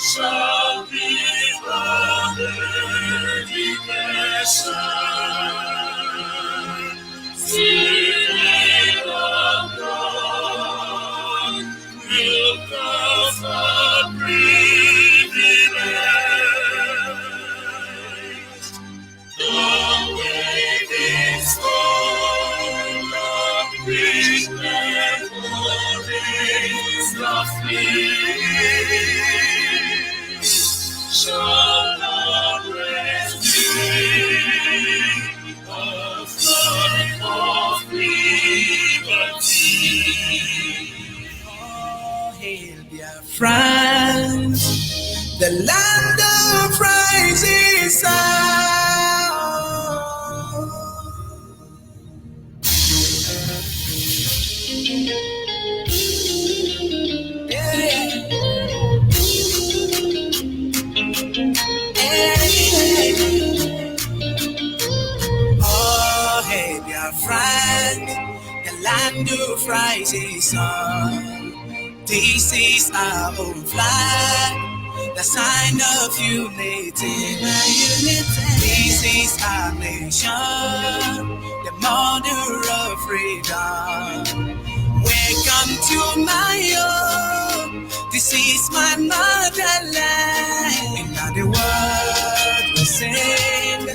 shall be our dedication. Spirit of God, will cause a privilege. The waving storm of great memories of peace shall not rescue of life of liberty. Oh, hail dear France, the land of rising sun. Oh, hey, dear friend, the land of rising sun. This is our own flag, the sign of unity. This is our nation, the mother of freedom. Welcome to my home. This is my motherland. In the world we sing,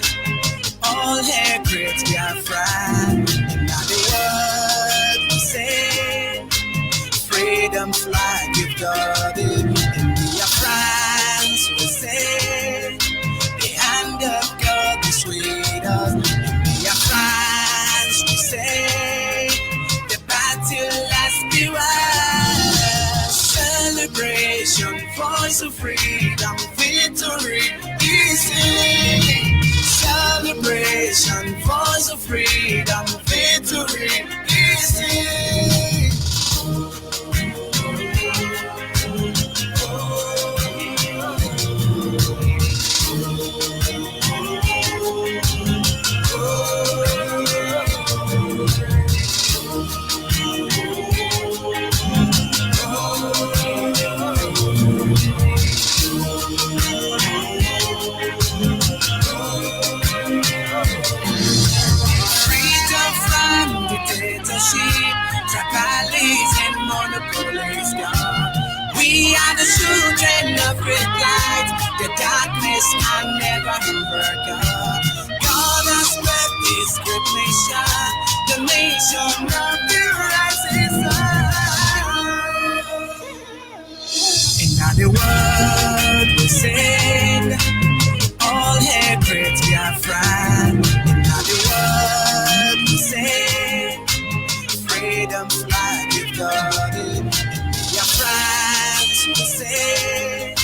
all hail great Biafra. In the world we sing, freedom flag you've got it. In France we sing, the hand of God is with us. In France we sing, the battle has been won. Celebration, voice of freedom, victory is in. Celebration, voice of freedom, victory is in. Tribalism, monopolies gone. We are the children of great light. The darkness can never overcome. God has built this great nation, the nation of the rising sun. In the world we sing, all hail great Biafra. In the world we sing, freedom flag you've got it. Your France will say,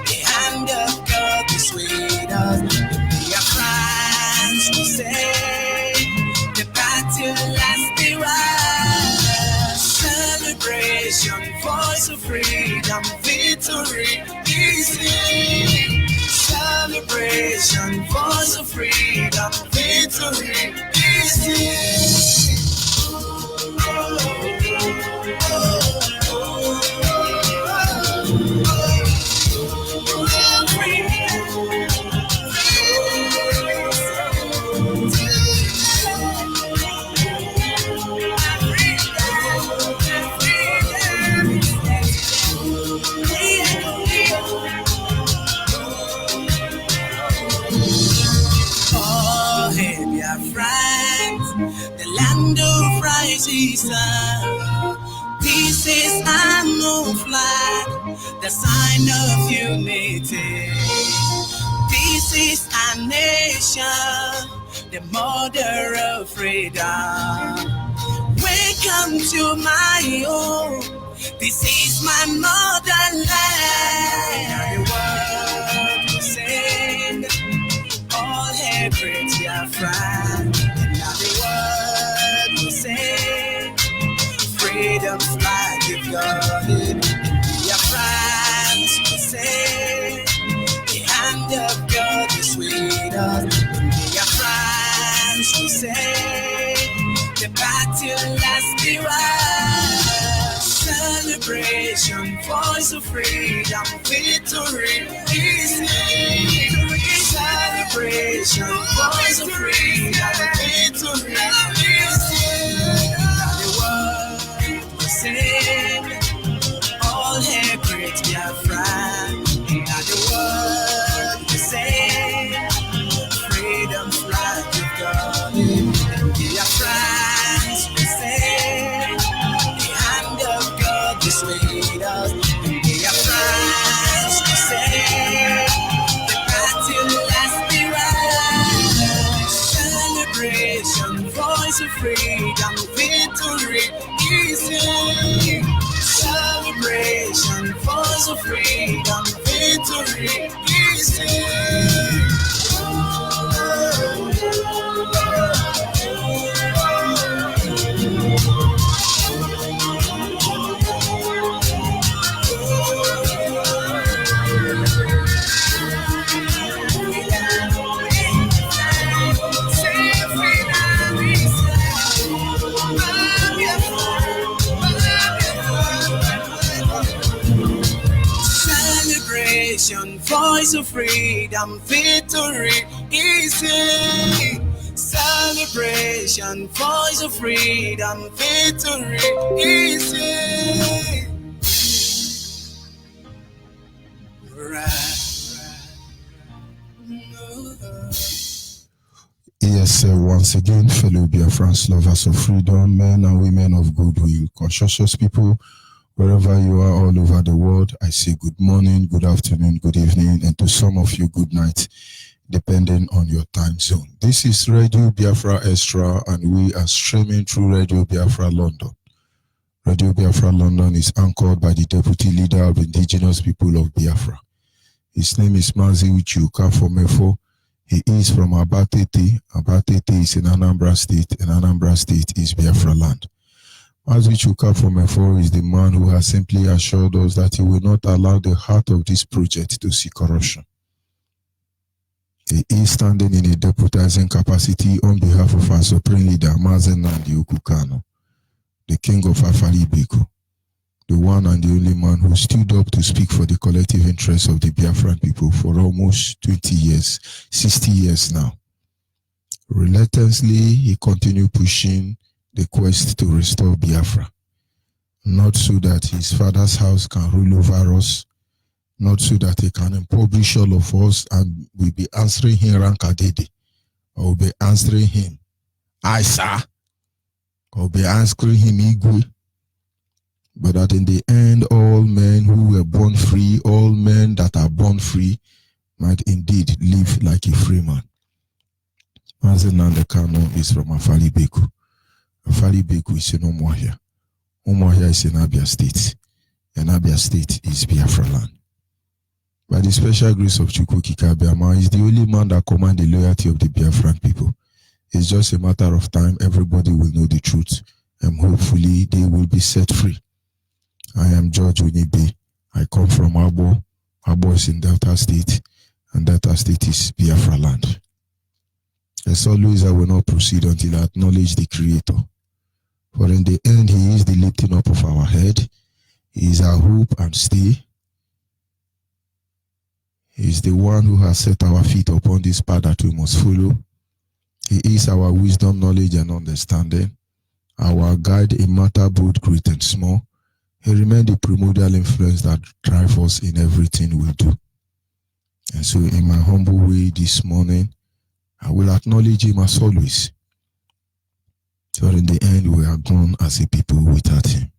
the hand of God is with us. Your France will say, the battle has been won. Celebration, voice of freedom, victory is in. Celebration, voice of freedom, victory is in. Oh, hey, dear friends, the land of rising sun. This is our new flag, the sign of unity. This is our nation, the mother of freedom. Welcome to my home. This is my motherland. The world will sing, all hail great Biafra. The world will sing, freedom flag you've got it. Your France will say, the hand of God is with us. Your France will say, the battle has been won. celebration, voice of freedom, victory is here. Celebration, voice of freedom, victory is here. The world will sing, all hail great Biafra. The world will sing, freedom flag with God. Biafrans will sing, the hand of God is with us. Biafrans will sing, the battle has been won. Celebration, voice of freedom, victory is here. Celebration, voice of freedom, victory is here. Celebration, voice of freedom, victory is here. Celebration, voice of freedom, victory is here. Yes, once again, fellow Biafrans, lovers of freedom, men and women of goodwill, conscientious people, wherever you are all over the world, I say good morning, good afternoon, good evening, and to some of you, good night, depending on your time zone. This is Radio Biafra Extra, and we are streaming through Radio Biafra London. Radio Biafra London is anchored by the Deputy Leader of Indigenous People of Biafra. His name is Mazi Uchuka Fomefo. He is from Abatete. Abatete is in Anambra State, and Anambra State is Biafra land. Mazi Uchuka Fomefo is the man who has simply assured us that he will not allow the heart of this project to see corruption. He is standing in a deputizing capacity on behalf of our Supreme Leader, Mazen Nnamdi Okukano, the King of Afari Beko, the one and the only man who stood up to speak for the collective interests of the Biafran people for almost 20 years, 60 years now. Relentlessly, he continued pushing the quest to restore Biafra, not so that his father's house can rule over us, not so that he can impoverish all of us and we'll be answering him Rankadede, or we'll be answering him Aisa, or we'll be answering him Igwe. But that in the end, all men who were born free, all men that are born free, might indeed live like a free man. Mazen Nnamdi Kanu is from Afari Beku. Afari Beku is in Umuahia. Umuahia is in Abia State. And Abia State is Biafra land. By the special grace of Chukwukika Abiyama, is the only man that commands the loyalty of the Biafran people. It's just a matter of time. Everybody will know the truth. And hopefully they will be set free. I am George Onibe. I come from Abo. Abo is in Delta State, and Delta State is Biafra land. As always, I will not proceed until I acknowledge the Creator. For in the end, He is the lifting up of our head. He is our hope and stay. He is the one who has set our feet upon this path that we must follow. He is our wisdom, knowledge, and understanding, our guide in matter both great and small. He remains the primordial influence that drives us in everything we do. And so in my humble way this morning, I will acknowledge Him as always. So in the end, we are gone as a people without Him.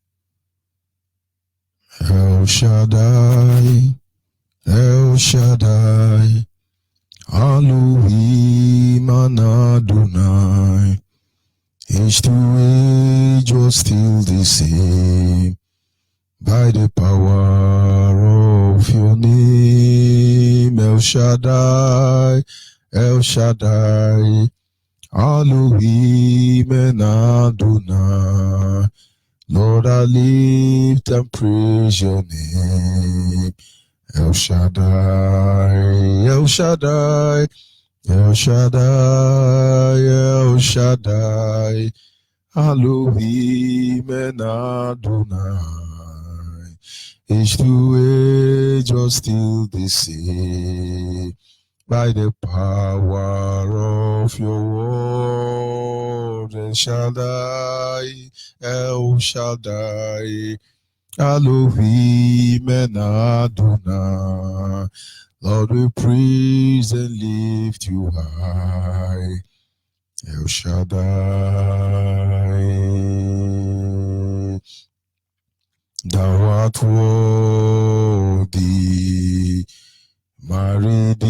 El Shaddai, El Shaddai, Elohim Adonai. Age to age was still the same. By the power of your name, El Shaddai, El Shaddai, Elohim and Adonai. Lord, I lift and praise your name. El Shaddai, El Shaddai, El Shaddai, El Shaddai, Elohim and Adonai. Age to age was still the same. By the power of your word, El Shaddai, Elohim and Adonai. Lord, we praise and lift you high. El Shaddai, thou art worthy, my Redeemer,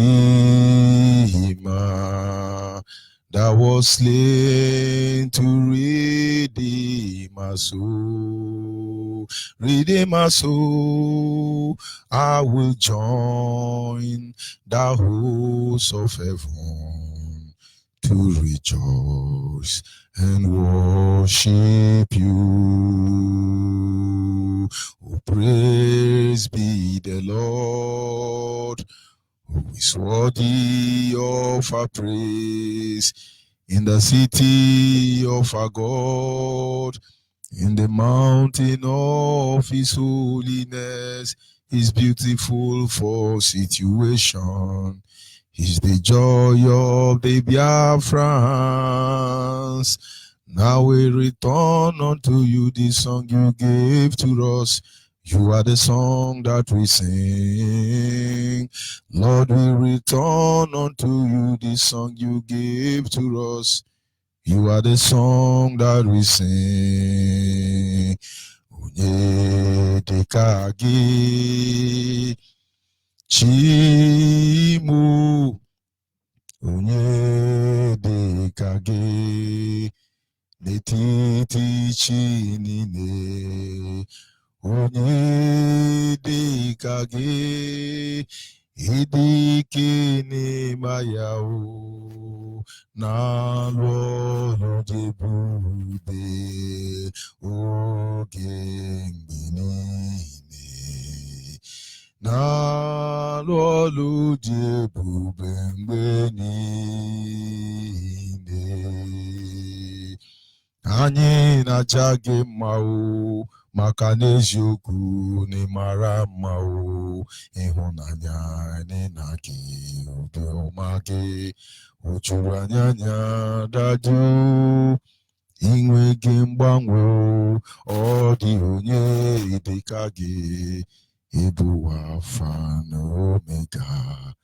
thou was slain to redeem my soul. Redeem my soul. I will join the hosts of heaven to rejoice and worship you. Oh, praise be the Lord, who is worthy of our praise, in the city of our God, in the mountain of his holiness. Is beautiful for situation. He's the joy of the Biafrans. Now we return unto you the song you gave to us. You are the song that we sing. Lord, we return unto you the song you gave to us. You are the song that we sing. Onyedekagi Chimu, Onyedekagi Netiti Chinine, Onyedekagi Idikini Mayao, Nalo Jebude, Ogengini. Nalolu jebube mgbe niile. Anyị na-aja gị mma o, maka na eziokwu na ịmara mma o. Ịhụnanya anyị na gị, obiọma gị, o juru anyị anya dajụ. Inwe gị mgbanwe o, ọ dị onye dịka gị. Ebu Alpha na Omega,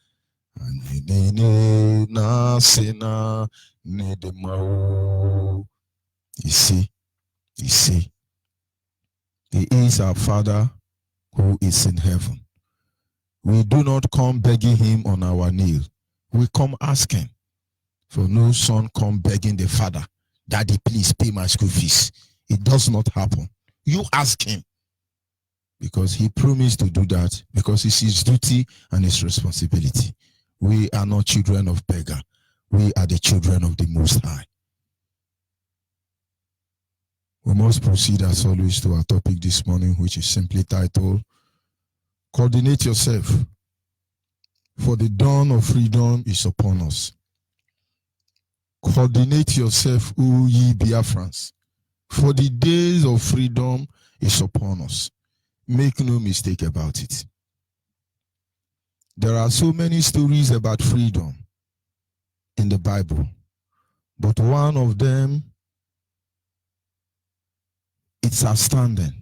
anyị niile na-asị na n'ịdịmma o. You see, He is our Father who is in heaven. We do not come begging him on our knee. We come asking. For no son come begging the father, Daddy, please pay my school fees. It does not happen. You ask him. Because he promised to do that, because it's his duty and his responsibility. We are not children of beggar. We are the children of the Most High. We must proceed as always to our topic this morning, which is simply titled, Coordinate Yourself, for the dawn of freedom is upon us. Coordinate yourself, O ye Biafrans, for the days of freedom is upon us. Make no mistake about it. There are so many stories about freedom in the Bible, but one of them, it's outstanding,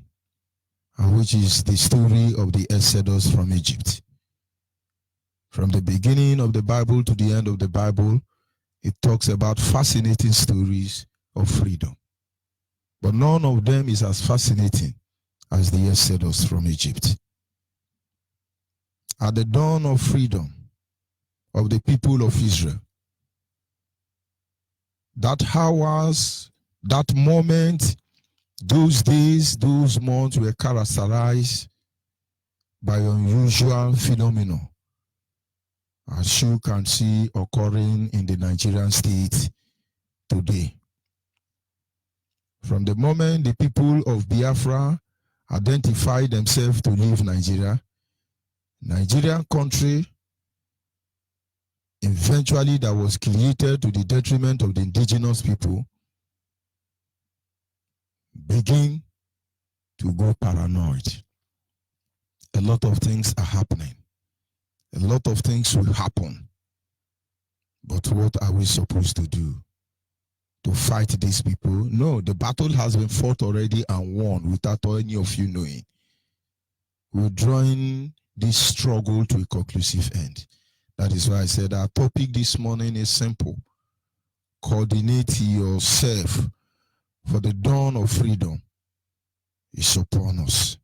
which is the story of the Exodus from Egypt. From the beginning of the Bible to the end of the Bible, it talks about fascinating stories of freedom. But none of them is as fascinating as the Exodus from Egypt. At the dawn of freedom of the people of Israel, that hours, that moment, those days, those months were characterized by unusual phenomena, as you can see occurring in the Nigerian state today. From the moment the people of Biafra identified themselves to leave Nigeria, Nigerian country eventually that was created to the detriment of the indigenous people begin to go paranoid. A lot of things are happening. A lot of things will happen. But what are we supposed to do? To fight these people? No, the battle has been fought already and won without any of you knowing. We're drawing this struggle to a conclusive end. That is why I said our topic this morning is simple. Coordinate yourself, for the dawn of freedom is upon us.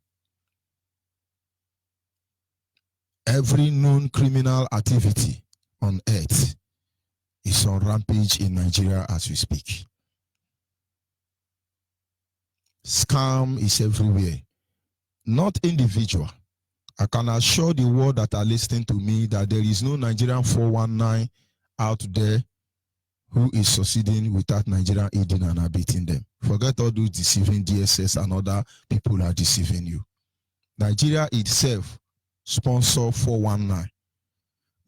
Every known criminal activity on earth is on rampage in Nigeria as we speak. Scam is everywhere, not individual. I can assure the world that are listening to me that there is no Nigerian 419 out there who is succeeding without Nigeria aiding and abetting them. Forget all those deceiving DSS and other people are deceiving you. Nigeria itself sponsor 419.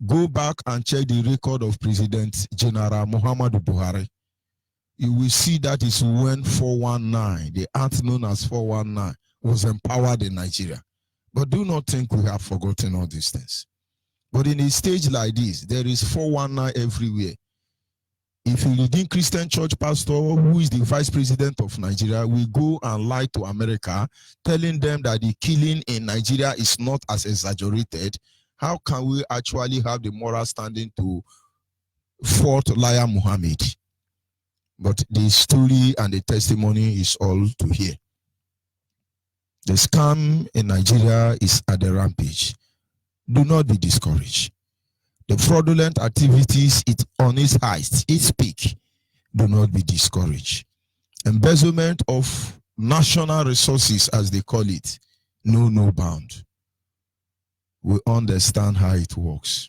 Go back and check the record of President General Muhammadu Buhari. You will see that is when 419, the act known as 419, was empowered in Nigeria. But do not think we have forgotten all these things. But in a stage like this, there is 419 everywhere. If a leading Christian church pastor who is the vice president of Nigeria will go and lie to America, telling them that the killing in Nigeria is not as exaggerated, how can we actually have the moral standing to fault liar Muhammad? But the story and the testimony is all to hear. The scam in Nigeria is at the rampage. Do not be discouraged. The fraudulent activities on its height, its peak. Do not be discouraged. Embezzlement of national resources, as they call it, no bound. We understand how it works.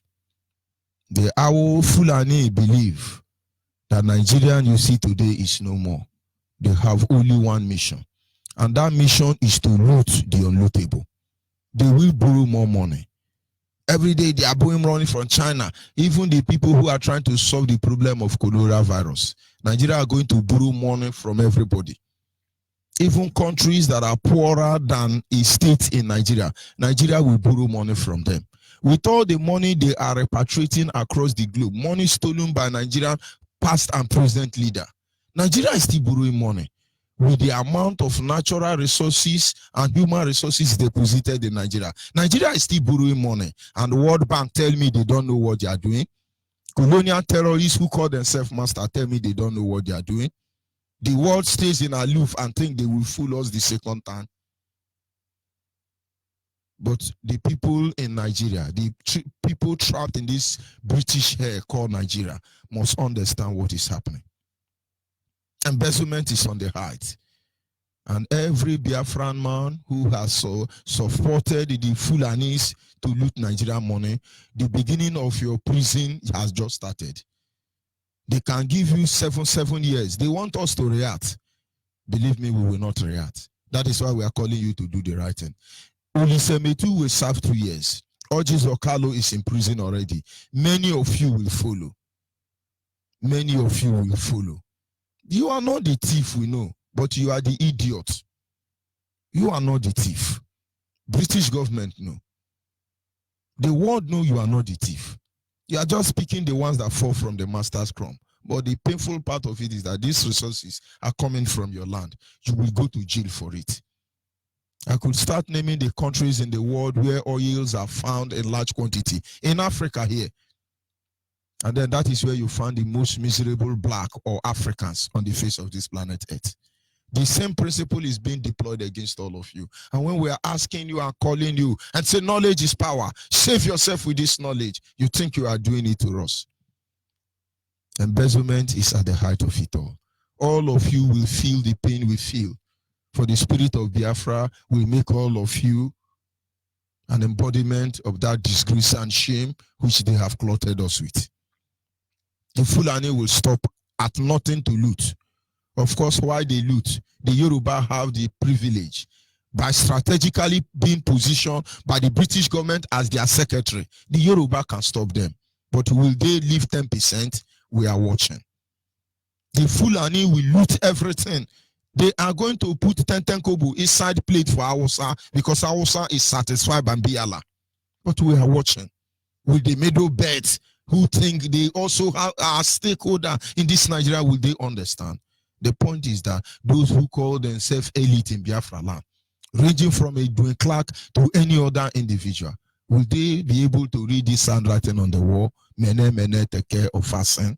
The Awo Fulani believe that Nigerian you see today is no more. They have only one mission. And that mission is to loot the unlootable. They will borrow more money. Every day they are borrowing money from China. Even the people who are trying to solve the problem of coronavirus. Nigeria are going to borrow money from everybody. Even countries that are poorer than a state in Nigeria, Nigeria will borrow money from them. With all the money they are repatriating across the globe, money stolen by Nigerian past and present leader, Nigeria is still borrowing money with the amount of natural resources and human resources deposited in Nigeria. Nigeria is still borrowing money, and the World Bank tell me they don't know what they are doing. Colonial terrorists who call themselves master tell me they don't know what they are doing. The world stays in aloof and think they will fool us the second time. But the people in Nigeria, the people trapped in this British hair called Nigeria, must understand what is happening. Embezzlement is on the height. And every Biafran man who has supported the Fulanis to loot Nigerian money, the beginning of your prison has just started. They can give you 7 years. They want us to react. Believe me, we will not react. That is why we are calling you to do the right thing. Olisemetu will serve 2 years. Orjis Okalo is in prison already. Many of you will follow. Many of you will follow. You are not the thief, we know, but you are the idiot. You are not the thief. British government know. The world know you are not the thief. You are just picking the ones that fall from the master's crumb. But the painful part of it is that these resources are coming from your land. You will go to jail for it. I could start naming the countries in the world where oils are found in large quantity. In Africa here. And then that is where you find the most miserable black or Africans on the face of this planet Earth. The same principle is being deployed against all of you. And when we are asking you and calling you and say knowledge is power, save yourself with this knowledge, you think you are doing it to us. Embezzlement is at the height of it all. All of you will feel the pain we feel. For the spirit of Biafra will make all of you an embodiment of that disgrace and shame which they have clothed us with. The Fulani will stop at nothing to loot. Of course, why they loot? The Yoruba have the privilege by strategically being positioned by the British government as their secretary. The Yoruba can stop them. But will they leave 10%? We are watching. The Fulani will loot everything They are going to put 10 kobo inside plate for Hausa because Hausa is satisfied by Biala. But we are watching with the middle beds who think they also have a stakeholder in this Nigeria. Will they understand? The point is that those who call themselves elite in Biafra land, ranging from a Dwayne Clark to any other individual, will they be able to read this handwriting on the wall? Mene mene teke of fasten.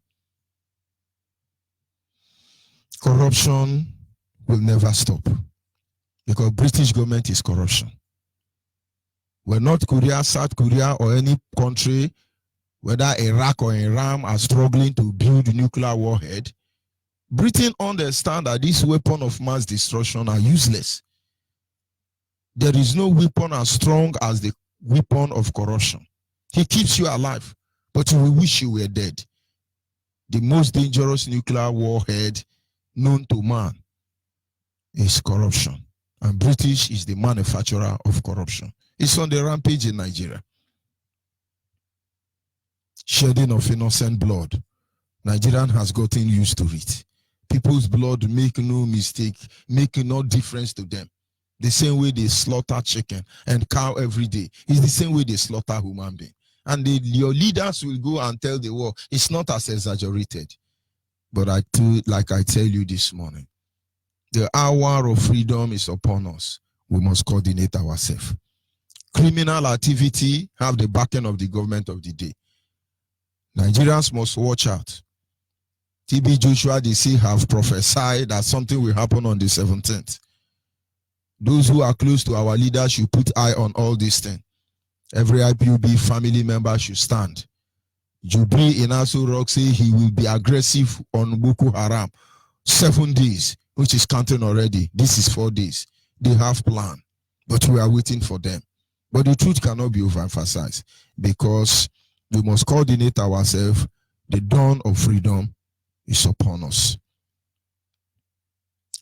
Corruption will never stop because British government is corruption. When North Korea, South Korea, or any country, whether Iraq or Iran, are struggling to build a nuclear warhead, Britain understands that this weapon of mass destruction are useless. There is no weapon as strong as the weapon of corruption. He keeps you alive, but you will wish you were dead. The most dangerous nuclear warhead known to man is corruption. And British is the manufacturer of corruption. It's on the rampage in Nigeria. Shedding of innocent blood. Nigerian has gotten used to it. People's blood make no mistake, make no difference to them. The same way they slaughter chicken and cow every day is the same way they slaughter human being. And your leaders will go and tell the world it's not as exaggerated. But like I tell you this morning, the hour of freedom is upon us. We must coordinate ourselves. Criminal activity have the backing of the government of the day. Nigerians must watch out. TB Joshua, they say, have prophesied that something will happen on the 17th. Those who are close to our leaders should put eye on all these things. Every IPUB family member should stand. Jubri in Aso Rock say he will be aggressive on Boko Haram. 7 days, which is counting already. This is 4 days. They have plan, but we are waiting for them. But the truth cannot be overemphasized because we must coordinate ourselves. The dawn of freedom is upon us.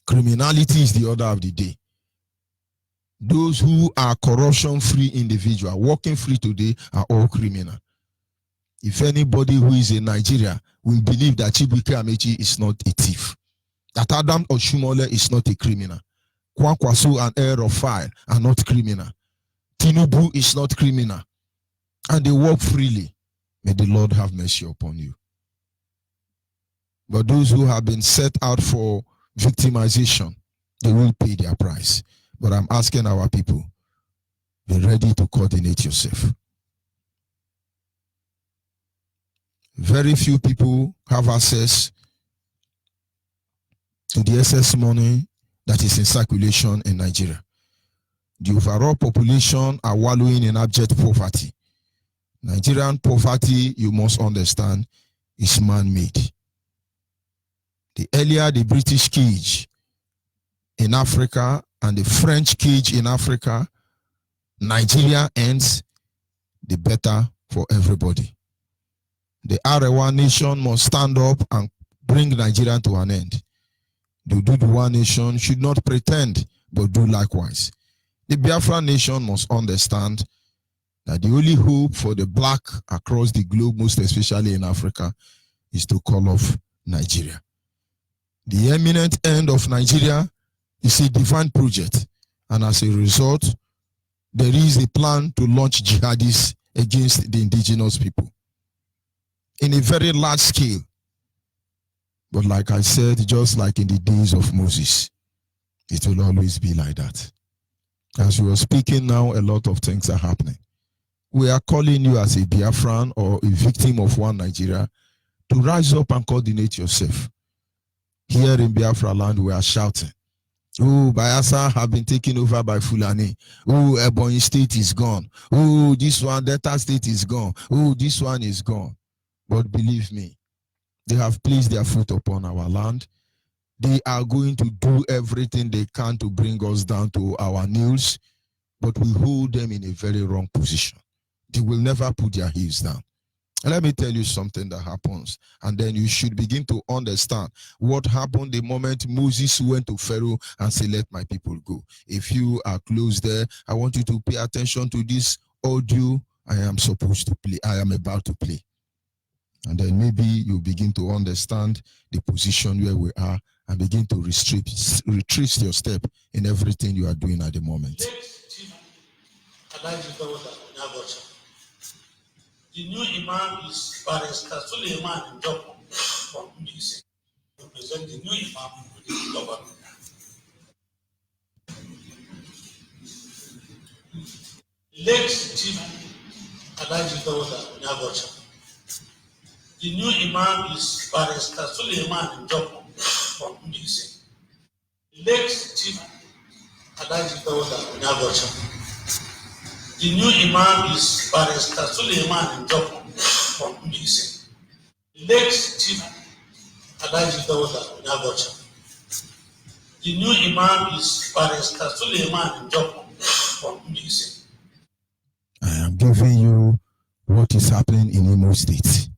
Criminality is the order of the day. Those who are corruption-free individuals, working free today, are all criminal. If anybody who is in Nigeria will believe that Chibuike Amechi is not a thief, that Adam Oshimole is not a criminal, Kwankwaso and El Rufai are not criminal, Tinubu is not criminal, and they work freely, may the Lord have mercy upon you. But those who have been set out for victimization, they will pay their price. But I'm asking our people, be ready to coordinate yourself. Very few people have access to the excess money that is in circulation in Nigeria. The overall population are wallowing in abject poverty. Nigerian poverty, you must understand, is man-made. The earlier the British cage in Africa and the French cage in Africa, Nigeria ends, the better for everybody. The Arewa nation must stand up and bring Nigeria to an end. The Oduduwa nation should not pretend, but do likewise. The Biafra nation must understand that the only hope for the black across the globe, most especially in Africa, is to call off Nigeria. The imminent end of Nigeria is a divine project, and as a result, there is a plan to launch jihadists against the indigenous people in a very large scale. But like I said, just like in the days of Moses, it will always be like that. As we are speaking now, a lot of things are happening. We are calling you as a Biafran or a victim of one Nigeria to rise up and coordinate yourself. Here in Biafra land, we are shouting, oh, Bayelsa have been taken over by Fulani. Oh, Ebonyi state is gone. Oh, this one, Delta state is gone. Oh, this one is gone. But believe me, they have placed their foot upon our land. They are going to do everything they can to bring us down to our knees, but we hold them in a very wrong position. They will never put their heels down. And let me tell you something that happens, and then you should begin to understand what happened the moment Moses went to Pharaoh and said, let my people go. If you are close there, I want you to pay attention to this audio I am supposed to play, I am about to play. And then maybe you begin to understand the position where we are and begin to retrace your step in everything you are doing at the moment. The new Imam is Barrister Suleiman Njoko from UDC. Represent the new Imam to the government. Late Chief Alhaji Dawuda Nyagocha. The new Imam is Barrister Suleiman Njoko from UDC. Late Chief Alhaji Dawuda Nyagocha. The new Imam is Barrister Suleiman Njoko from UDC. Late Chief Alhaji Dawuda Nyagocha. The new Imam is Barrister Suleiman Njoko from UDC. I am giving you what is happening in Imo State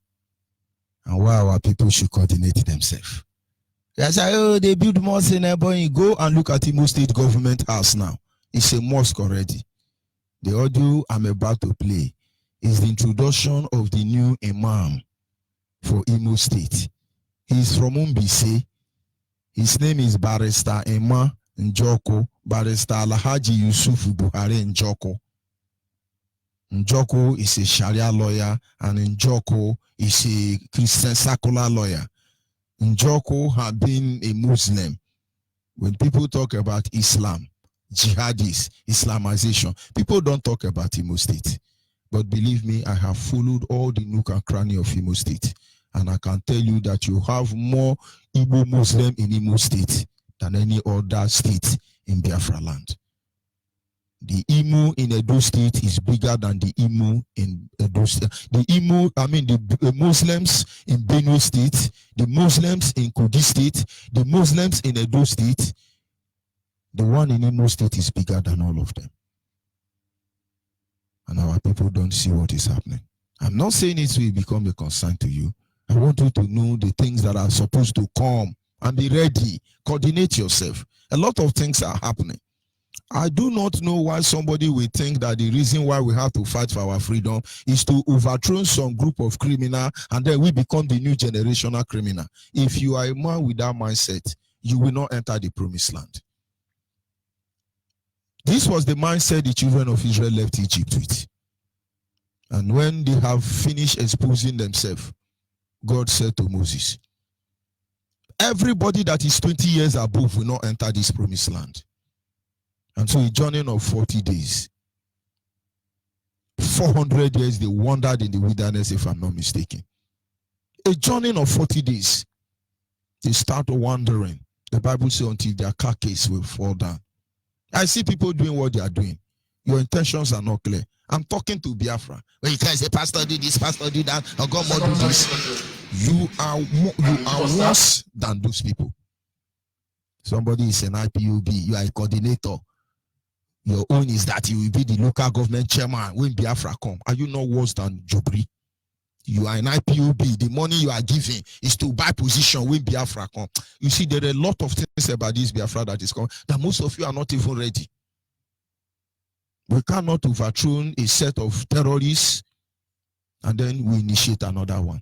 and why our people should coordinate themselves. They say, oh, they build mosque in Ebonyi. Go and look at Imo State government house now. It's a mosque already. The audio I'm about to play is the introduction of the new Imam for Imo State. He's from Umbise. His name is Barrister Emma Njoko, Barrister Alhaji Yusuf Buhari Njoko. Njoko is a Sharia lawyer and Njoko is a Christian secular lawyer. Njoko had been a Muslim. When people talk about Islam, jihadis, Islamization, people don't talk about Imo State. But believe me, I have followed all the nook and cranny of Imo State. And I can tell you that you have more Igbo Muslim in Imo State than any other state in Biafra land. The Imo in Edo State is bigger than the Imo in Edo State. The Muslims in Benue State, the Muslims in Kogi State, the Muslims in Edo State, the one in Imo State is bigger than all of them. And our people don't see what is happening. I'm not saying it will become a concern to you. I want you to know the things that are supposed to come and be ready. Coordinate yourself. A lot of things are happening. I do not know why somebody will think that the reason why we have to fight for our freedom is to overthrow some group of criminal and then we become the new generational criminal. If you are a man with that mindset, you will not enter the promised land. This was the mindset the children of Israel left Egypt with. And when they have finished exposing themselves, God said to Moses, everybody that is 20 years above will not enter this promised land. And so a journey of 40 days, 400 years, they wandered in the wilderness, if I'm not mistaken. A journey of 40 days, they start wandering. The Bible says until their carcass will fall down. I see people doing what they are doing. Your intentions are not clear. I'm talking to Biafra. When you can say, Pastor, do this, Pastor, do that, or God, more do this. You are worse than those people. Somebody is an IPOB. You are a coordinator. Your own is that you will be the local government chairman when Biafra come. Are you not worse than Jobri? You are an IPOB. The money you are giving is to buy position when Biafra come. You see, there are a lot of things about this Biafra that is coming that most of you are not even ready. We cannot overthrow a set of terrorists and then we initiate another one.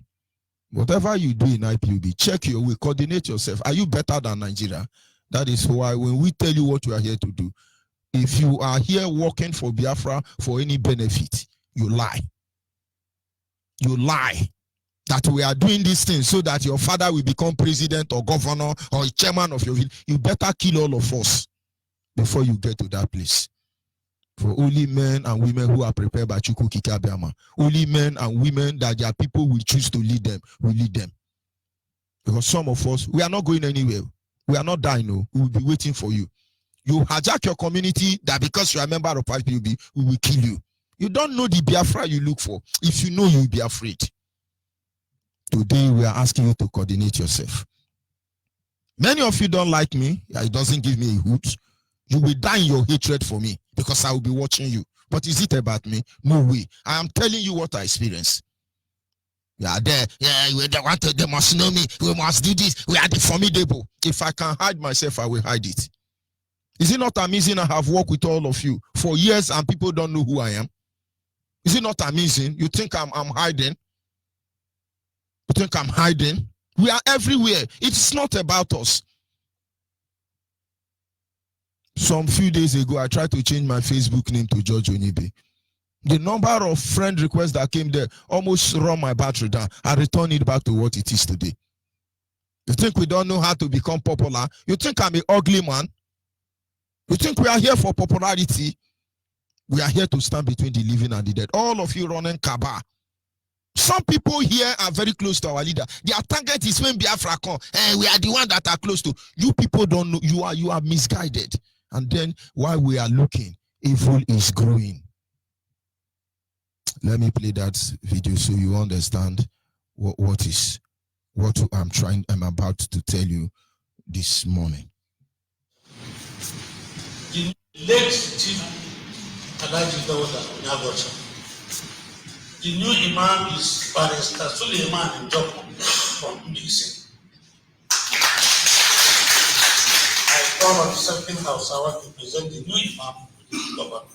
Whatever you do in IPOB, check your way, coordinate yourself. Are you better than Nigeria? That is why when we tell you what you are here to do, if you are here working for Biafra for any benefit, you lie. You lie that we are doing these things so that your father will become president or governor or chairman of your village. You better kill all of us before you get to that place. For only men and women who are prepared by Chukwu Kikabiama, only men and women that their people will choose to lead them, will lead them. Because some of us, we are not going anywhere. We are not dying. No. We will be waiting for you. You hijack your community that because you are a member of IPOB, we will kill you. You don't know the Biafra you look for. If you know, you will be afraid. Today, we are asking you to coordinate yourself. Many of you don't like me. It doesn't give me a hoot. You will die in your hatred for me because I will be watching you. But is it about me? No way. I am telling you what I experience. We are there. Yeah, they must know me. We must do this. We are the formidable. If I can hide myself, I will hide it. Is it not amazing I have worked with all of you for years and people don't know who I am? Is it not amazing? You think I'm hiding? You think I'm hiding? We are everywhere. It's not about us. Some few days ago, I tried to change my Facebook name to George Onibe. The number of friend requests that came there almost run my battery down. I returned it back to what it is today. You think we don't know how to become popular? You think I'm an ugly man? You think we are here for popularity? We are here to stand between the living and the dead. All of you running Kaba. Some people here are very close to our leader. Their target is when Biafra come. We are the one that are close to. You people don't know. You are misguided. And then while we are looking, evil is growing. Let me play that video so you understand what I'm about to tell you this morning. The late Chief Alhaji Dawuda Onyagocha. The new Imam is Barrister Suleiman Njoko from Ndisi. I come at something house. I want to present the new Imam to the government.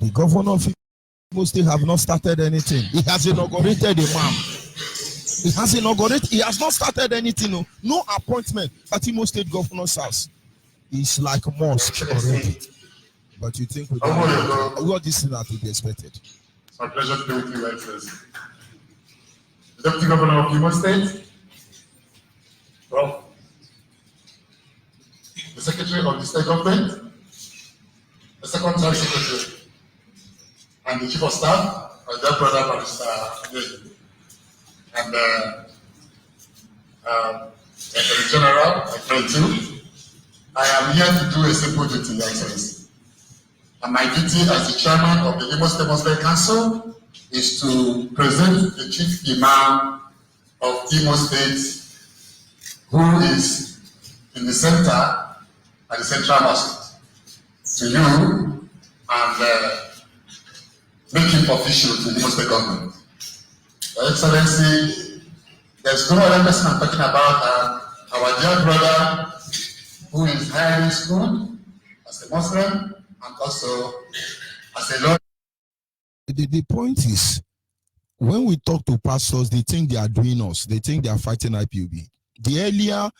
The governor of Imo State have not started anything. He has inaugurated a Imam. He has not started anything. No appointment at Imo State governor's house. It's like mosque already. But you think what this is not to be expected? It's my pleasure to be with you, Excellency. The Deputy Governor of Imo State, well, the Secretary of the State Government, the Second-Tier Secretary, and the Chief of Staff, my dear brother, Barrister, and Secretary General, my friend too. I am here to do a simple duty, Your Excellency. And my duty as the chairman of the Imo State Muslim Council is to present the Chief Imam of Imo State, who is in the center at the Central Mosque, to you and make him official to the Imo State government. Your Excellency, there's no other person I'm talking about than our dear brother who is highly schooled as a Muslim and also as a lawyer. The point is, when we talk to pastors, they think they are doing us. They think they are fighting IPOB. The earlier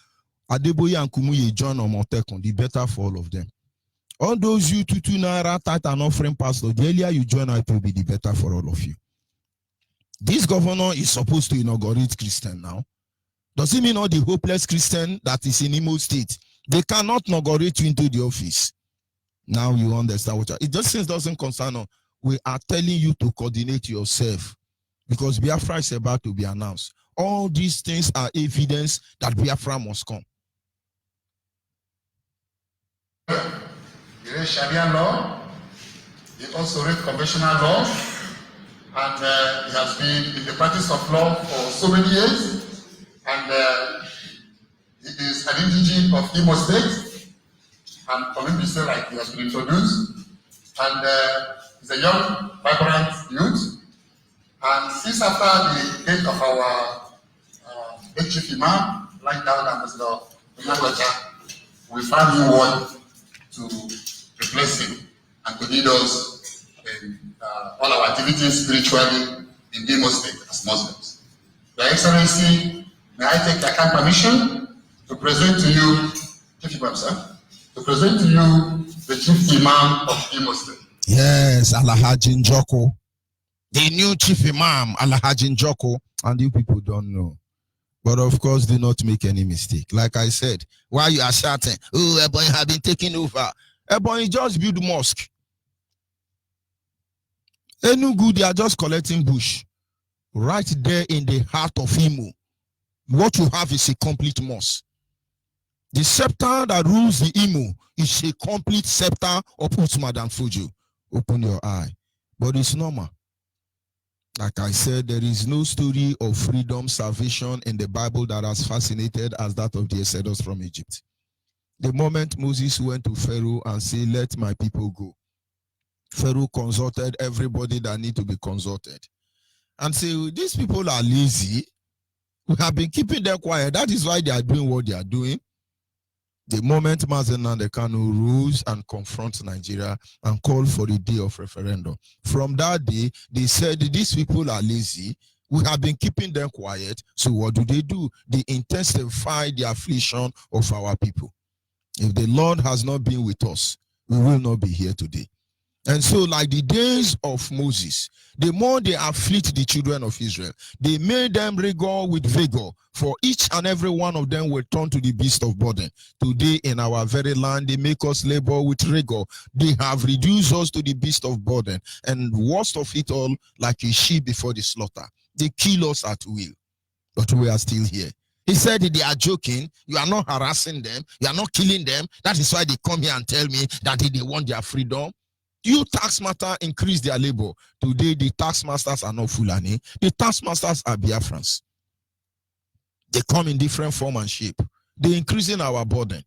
Adeboye and Kumuyi join Omotekun, the better for all of them. All those you 2 naira tight and offering pastors, the earlier you join IPOB, the better for all of you. This governor is supposed to inaugurate Christian now. Does it mean all the hopeless Christian that is in Imo State, they cannot inaugurate you into the office? Now you understand what it just since doesn't concern us. We are telling you to coordinate yourself because Biafra is about to be announced. All these things are evidence that Biafra must come. He read Sharia law, he also read conventional law, and he has been in the practice of law for so many years, and he is an indigene of Imo State. And for him to say like he has been introduced, and he's a young, vibrant youth. And since after the death of our late Chief Imam, like that Ambassador Onyagocha, we found new one to replace him and to lead us in all our activities spiritually in Imo State as Muslims. Your Excellency, may I take your kind permission to present to you, Chief Imam, sir? To present to you the Chief Imam of Imo State. Yes, Alhaji Njoko. The new Chief Imam, Alhaji Njoko. And you people don't know. But of course, do not make any mistake. Like I said, while you are shouting, oh, Ebonyi have been taking over. Ebonyi just build mosque. Enugu, they are just collecting bush. Right there in the heart of Imo. What you have is a complete mosque. The scepter that rules the Imo is a complete scepter of Usman and Fuju. Open your eye. But it's normal. Like I said, there is no story of freedom, salvation in the Bible that has fascinated as that of the Exodus from Egypt. The moment Moses went to Pharaoh and said, let my people go, Pharaoh consulted everybody that need to be consulted. And say, these people are lazy. We have been keeping them quiet. That is why they are doing what they are doing. The moment Mazi Nnamdi Kanu rose and confronts Nigeria and called for a day of referendum. From that day, they said these people are lazy. We have been keeping them quiet. So what do? They intensify the affliction of our people. If the Lord has not been with us, we will not be here today. And so, like the days of Moses, the more they afflict the children of Israel, they made them rigor with vigor, for each and every one of them will turn to the beast of burden. Today in our very land, they make us labor with rigor. They have reduced us to the beast of burden. And worst of it all, like a sheep before the slaughter. They kill us at will, but we are still here. He said they are joking. You are not harassing them. You are not killing them. That is why they come here and tell me that they want their freedom. You taxmaster increase their labor. Today, the taxmasters are not Fulani. The taxmasters are Biafrans. They come in different form and shape. They're increasing our burden.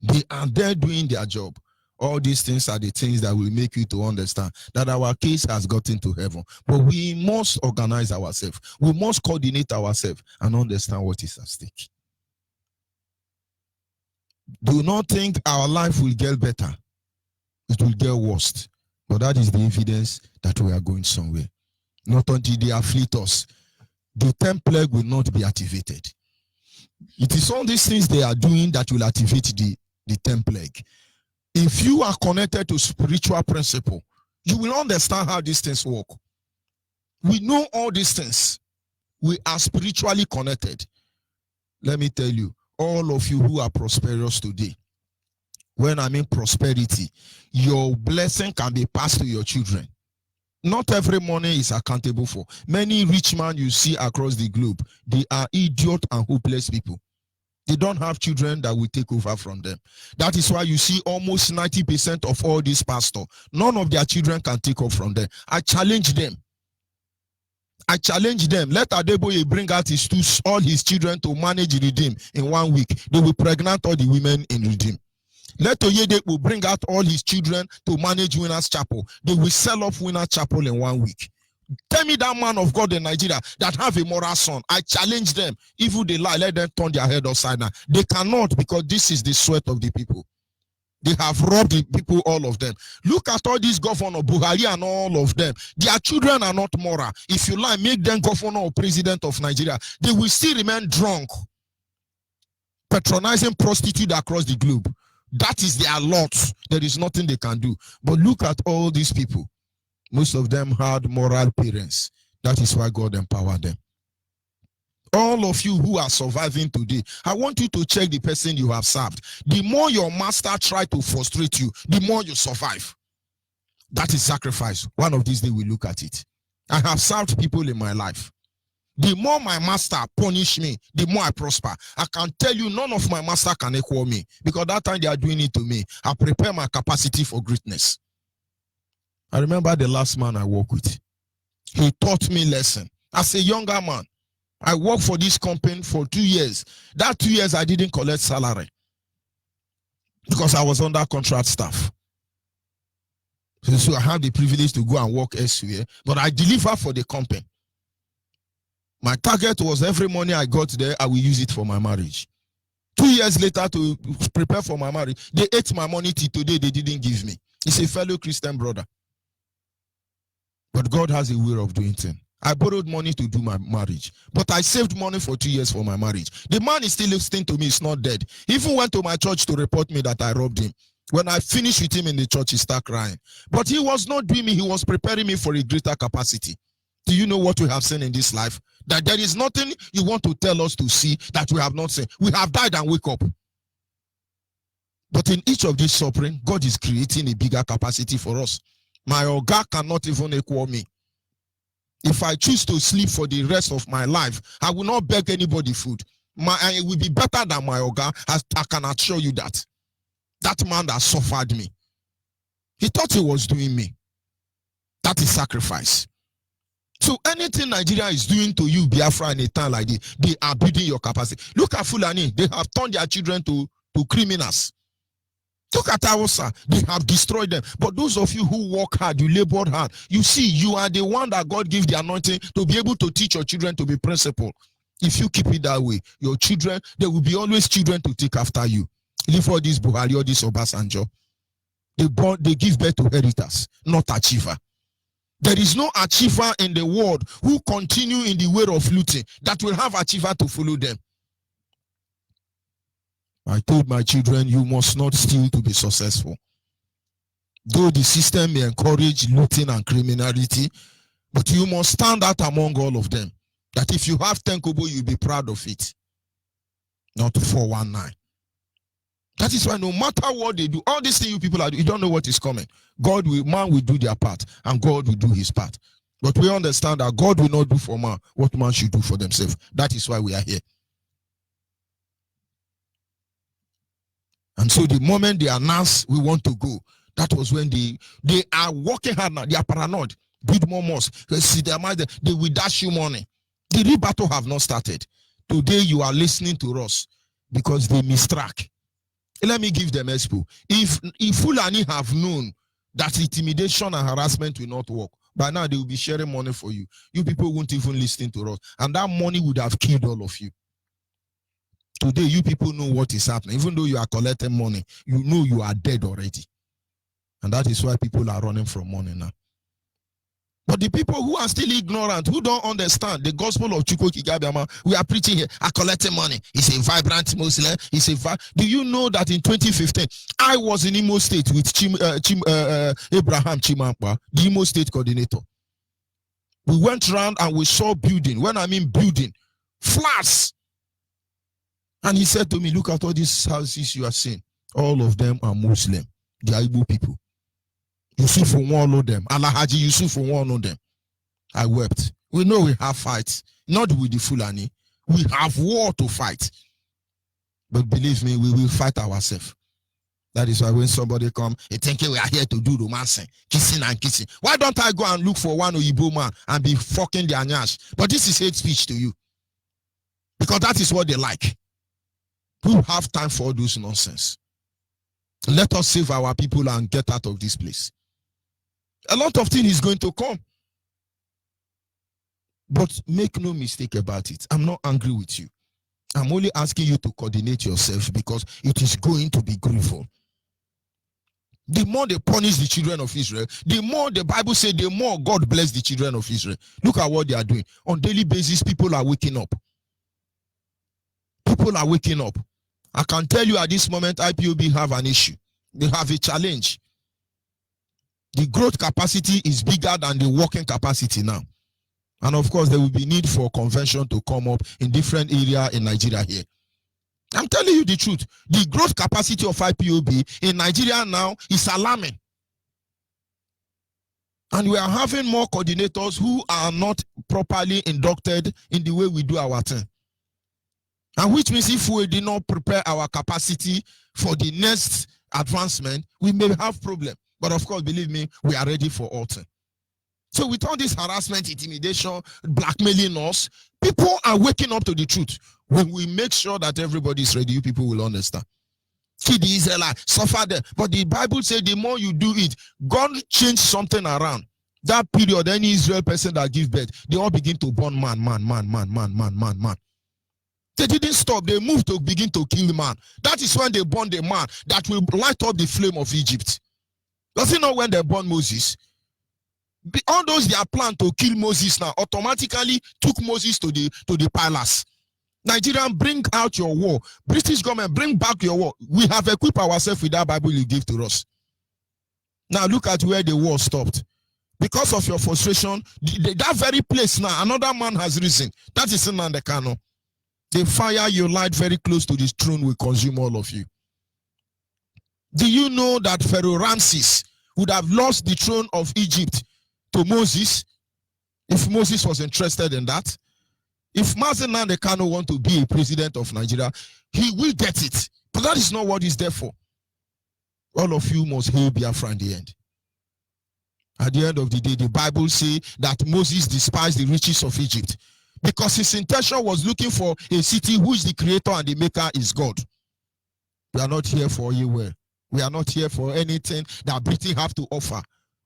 They are there doing their job. All these things are the things that will make you to understand that our case has gotten to heaven. But we must organize ourselves. We must coordinate ourselves and understand what is at stake. Do not think our life will get better. It will get worse. But that is the evidence that we are going somewhere. Not until they afflict us, the 10th plague will not be activated. It is all these things they are doing that will activate the 10th plague. If you are connected to spiritual principle, you will understand how these things work. We know all these things. We are spiritually connected. Let me tell you, all of you who are prosperous today, when I mean prosperity, your blessing can be passed to your children. Not every money is accountable for. Many rich men you see across the globe, they are idiot and hopeless people. They don't have children that will take over from them. That is why you see almost 90% of all these pastors, none of their children can take over from them. I challenge them. Let Adeboye bring out all his children to manage Redeem in 1 week. They will pregnant all the women in Redeem. Let Oyede will bring out all his children to manage Winners Chapel. They will sell off Winners Chapel in 1 week. Tell me that man of God in Nigeria that have a moral son. I challenge them. If they lie, let them turn their head upside down. They cannot, because this is the sweat of the people. They have robbed the people, all of them. Look at all these governors, Buhari and all of them. Their children are not moral. If you lie, make them governor or president of Nigeria. They will still remain drunk, patronizing prostitutes across the globe. That is their lot. There is nothing they can do. But look at all these people. Most of them had moral parents. That is why God empowered them. All of you who are surviving today, I want you to check the person you have served. The more your master tries to frustrate you, the more you survive. That is sacrifice. One of these days we look at it. I have served people in my life. The more my master punish me, the more I prosper. I can tell you none of my master can equal me, because that time they are doing it to me, I prepare my capacity for greatness. I remember the last man I worked with. He taught me lesson. As a younger man, I worked for this company for 2 years. That 2 years I didn't collect salary because I was under contract staff. So I have the privilege to go and work elsewhere, but I deliver for the company. My target was every money I got there, I will use it for my marriage. 2 years later, to prepare for my marriage, they ate my money till today, they didn't give me. It's a fellow Christian brother. But God has a way of doing things. I borrowed money to do my marriage, but I saved money for 2 years for my marriage. The man is still listening to me, he's not dead. He even went to my church to report me that I robbed him. When I finished with him in the church, he started crying. But he was not doing me, he was preparing me for a greater capacity. Do you know what we have seen in this life? That there is nothing you want to tell us to see that we have not seen. We have died and wake up. But in each of these suffering, God is creating a bigger capacity for us. My Oga cannot even equal me. If I choose to sleep for the rest of my life, I will not beg anybody food. It will be better than my Oga, as I can assure you that. That man that suffered me, he thought he was doing me. That is sacrifice. So anything Nigeria is doing to you, Biafra, in a time like this, they are building your capacity. Look at Fulani, they have turned their children to criminals. Look at Hausa, they have destroyed them. But those of you who work hard, you labored hard, you see, you are the one that God gives the anointing to be able to teach your children to be principled. If you keep it that way, your children, there will be always children to take after you. Leave all this Buhari, all this Obasanjo. They give birth to heritors, not achiever. There is no achiever in the world who continue in the way of looting that will have achiever to follow them. I told my children, you must not steal to be successful. Though the system may encourage looting and criminality, but you must stand out among all of them. That if you have 10 kobo, you'll be proud of it. Not 419. That is why no matter what they do, all these things you people are doing, you don't know what is coming. Man will do their part, and God will do his part. But we understand that God will not do for man what man should do for themselves. That is why we are here. And so the moment they announce we want to go, that was when they are working hard now. They are paranoid. Build more mosques. They will dash you money. The real battle have not started. Today you are listening to us because they mistrack. Let me give them expo. If Fulani have known that intimidation and harassment will not work, by now they will be sharing money for you. You people won't even listen to us. And that money would have killed all of you. Today, you people know what is happening. Even though you are collecting money, you know you are dead already. And that is why people are running from money now. But the people who are still ignorant, who don't understand the gospel of Chukwu Kigabiama, we are preaching here, are collecting money. He's a vibrant Muslim. Do you know that in 2015, I was in Imo State with Abraham Chimankwa, the Imo State coordinator. We went around and we saw building. When I mean building, flats. And he said to me, look at all these houses you are seeing. All of them are Muslim. They are Igbo people. Yusuf for one of them. Alhaji Yusuf for one of them. I wept. We know we have fights. Not with the Fulani. We have war to fight. But believe me, we will fight ourselves. That is why when somebody come, they think we are here to do romancing, kissing and kissing. Why don't I go and look for one Oyibo man and be fucking their nyash? But this is hate speech to you. Because that is what they like. Who have time for all those nonsense? Let us save our people and get out of this place. A lot of things is going to come. But make no mistake about it. I'm not angry with you. I'm only asking you to coordinate yourself because it is going to be grievous. The more they punish the children of Israel, the more the Bible says, the more God bless the children of Israel. Look at what they are doing. On a daily basis, people are waking up. People are waking up. I can tell you at this moment, IPOB have an issue. They have a challenge. The growth capacity is bigger than the working capacity now. And of course, there will be need for convention to come up in different areas in Nigeria here. I'm telling you the truth. The growth capacity of IPOB in Nigeria now is alarming. And we are having more coordinators who are not properly inducted in the way we do our thing. And which means if we did not prepare our capacity for the next advancement, we may have problem. But of course, believe me, we are ready for all things. So with all this harassment, intimidation, blackmailing us, people are waking up to the truth. When we make sure that everybody is ready, you people will understand. See the Israelites suffer there. But the Bible says the more you do it, God changed something around. That period, any Israel person that gives birth, they all begin to burn man. They didn't stop. They moved to begin to kill the man. That is when they burn the man that will light up the flame of Egypt. Does it not when they burn Moses? All those they are planned to kill Moses now automatically took Moses to the palace. Nigerian, bring out your war. British government, bring back your war. We have equipped ourselves with that Bible you give to us. Now look at where the war stopped. Because of your frustration, that very place now, another man has risen. That is Nnamdi Kanu. The fire you light very close to this throne will consume all of you. Do you know that Pharaoh Ramses would have lost the throne of Egypt to Moses if Moses was interested in that? If Mazen Nnamdi Kanu want to be a president of Nigeria, he will get it. But that is not what he's there for. All of you must hail Biafra in the end. At the end of the day, the Bible says that Moses despised the riches of Egypt because his intention was looking for a city whose the creator and the maker is God. We are not here for you well. We are not here for anything that Britain have to offer.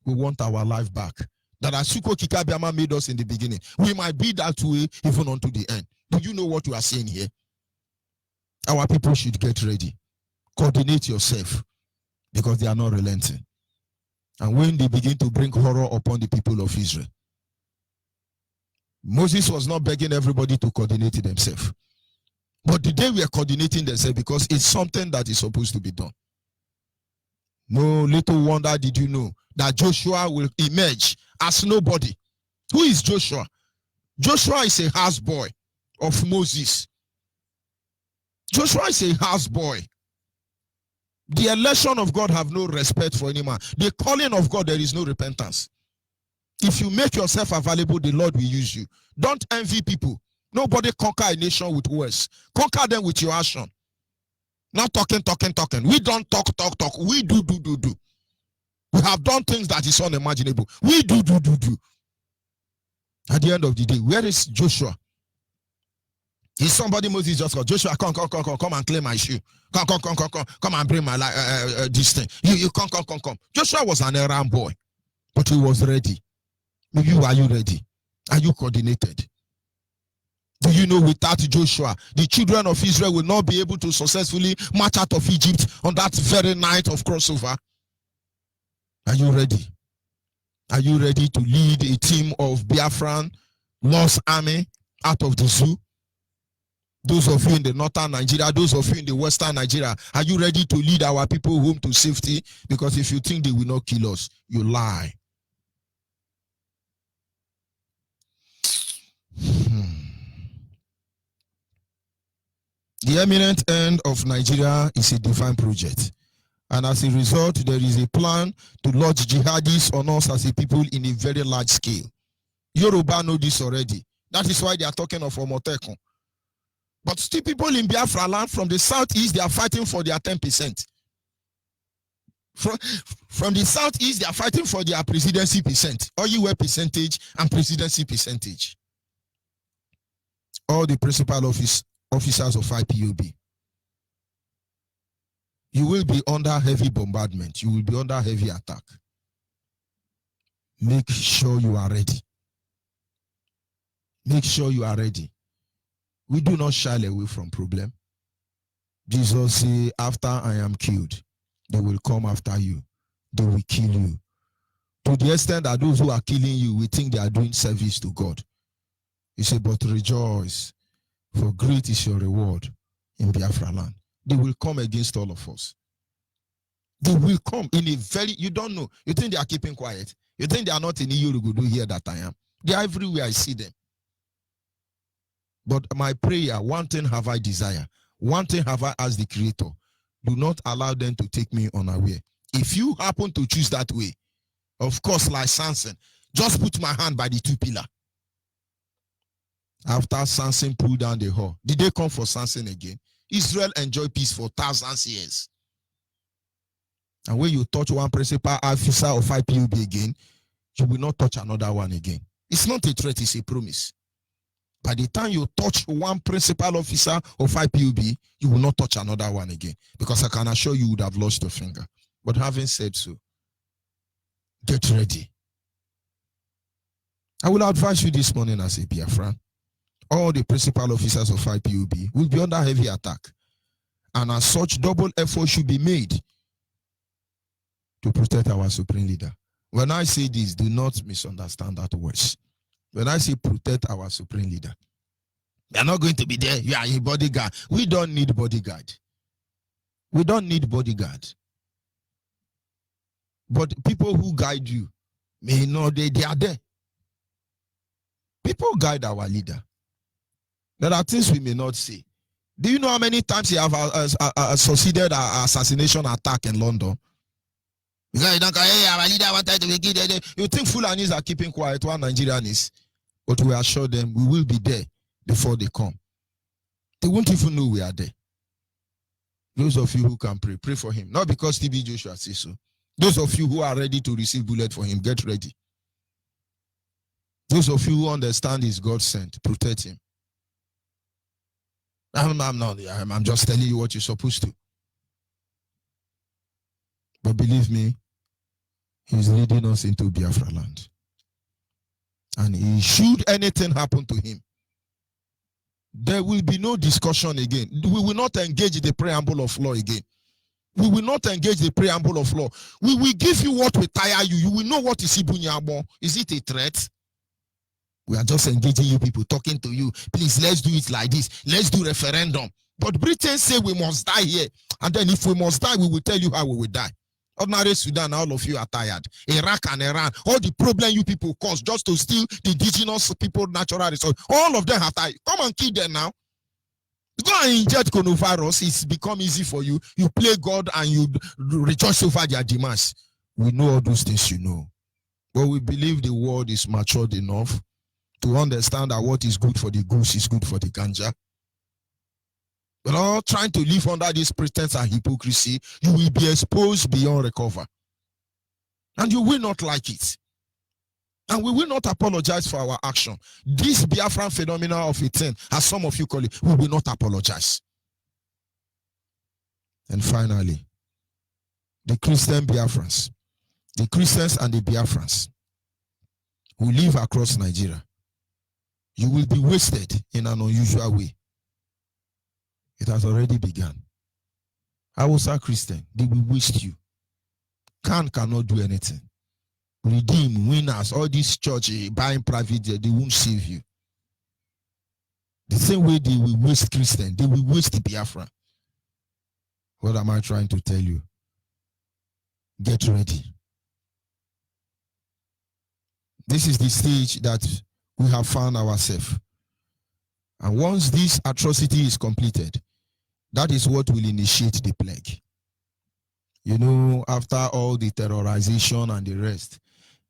We want our life back. That as Chukwu Kigabiama made us in the beginning, we might be that way even unto the end. Do you know what we are saying here? Our people should get ready. Coordinate yourself because they are not relenting. And when they begin to bring horror upon the people of Israel, Moses was not begging everybody to coordinate themselves. But the day we are coordinating themselves because it's something that is supposed to be done. No little wonder did you know that Joshua will emerge as nobody. Who is Joshua? Joshua is a houseboy of Moses. Joshua is a houseboy. The election of God have no respect for any man. The calling of God, there is no repentance. If you make yourself available, the Lord will use you. Don't envy people. Nobody conquer a nation with words. Conquer them with your action. Not talking. We don't talk. We do. We have done things that is unimaginable. We do. At the end of the day, where is Joshua? Is somebody Moses just got? Joshua, come and claim my shoe. Come and bring my this thing. You come. Joshua was an errand boy, but he was ready. Maybe are you ready? Are you coordinated? Do you know without Joshua, the children of Israel will not be able to successfully march out of Egypt on that very night of crossover? Are you ready? Are you ready to lead a team of Biafran lost army out of the zoo? Those of you in the northern Nigeria, those of you in the western Nigeria, are you ready to lead our people home to safety? Because if you think they will not kill us, you lie. The eminent end of Nigeria is a divine project. And as a result, there is a plan to lodge jihadists on us as a people in a very large scale. Yoruba know this already. That is why they are talking of Omotekun. But still people in Biafra land from the southeast, they are fighting for their 10%. From the southeast, they are fighting for their presidency percent, OUA percentage and presidency percentage. All the principal officers of IPOB. You will be under heavy bombardment. You will be under heavy attack. Make sure you are ready. Make sure you are ready. We do not shy away from problem. Jesus said, after I am killed, they will come after you. They will kill you. To the extent that those who are killing you, we think they are doing service to God. He said, but rejoice, for great is your reward in Biafra land. They will come against all of us. They will come in a very, you don't know. You think they are keeping quiet. You think they are not in Iyorugudu here that I am. They are everywhere, I see them. But my prayer, one thing have I desire. One thing have I asked the Creator. Do not allow them to take me unaware. If you happen to choose that way, of course, like Samson, just put my hand by the two pillars. After Samson pulled down the whore, did they come for Samson again? Israel enjoyed peace for thousands of years. And when you touch one principal officer of IPOB again, you will not touch another one again. It's not a threat, it's a promise. By the time you touch one principal officer of IPOB, you will not touch another one again. Because I can assure you would have lost your finger. But having said so, get ready. I will advise you this morning as a Biafran. All the principal officers of IPOB will be under heavy attack. And as such, double effort should be made to protect our supreme leader. When I say this, do not misunderstand that words. When I say protect our supreme leader, they are not going to be there. You are a bodyguard. We don't need bodyguard. We don't need bodyguard. But people who guide you may know they are there. People guide our leader. There are things we may not say. Do you know how many times he have succeeded an assassination attack in London? Because you don't hey, our leader wanted to be killed. You think Fulanis are keeping quiet while Nigerian is? But we assure them we will be there before they come. They won't even know we are there. Those of you who can pray, pray for him. Not because TB Joshua says so. Those of you who are ready to receive bullet for him, get ready. Those of you who understand is God sent, protect him. I'm just telling you what you're supposed to. But believe me, he's leading us into Biafra land. And should anything happen to him, there will be no discussion again. We will not engage the preamble of law again. We will not engage the preamble of law. We will give you what will tire you. You will know what is Ibunyabo. Is it a threat? We are just engaging you people, talking to you. Please, let's do it like this. Let's do referendum. But Britain say we must die here. And then if we must die, we will tell you how we will die. Ordinary Sudan, all of you are tired. Iraq and Iran, all the problem you people cause just to steal the indigenous people natural resources. All of them have died. Come and kill them now. Go and inject coronavirus. It's become easy for you. You play God and you rejoice over their demands. We know all those things, you know. But we believe the world is matured enough to understand that what is good for the goose is good for the ganja. But all trying to live under this pretense and hypocrisy, you will be exposed beyond recover. And you will not like it. And we will not apologize for our action. This Biafran phenomenon of a thing, as some of you call it, we will not apologize. And finally, the Christian Biafrans, the Christians and the Biafrans who live across Nigeria, you will be wasted in an unusual way. It has already begun. Hausa Christian, they will waste you. Cannot do anything. Redeem, winners, all this church buying private jet, they won't save you. The same way they will waste Christian, they will waste the Biafra. What am I trying to tell you? Get ready. This is the stage that we have found ourselves. And once this atrocity is completed, that is what will initiate the plague. You know, after all the terrorization and the rest,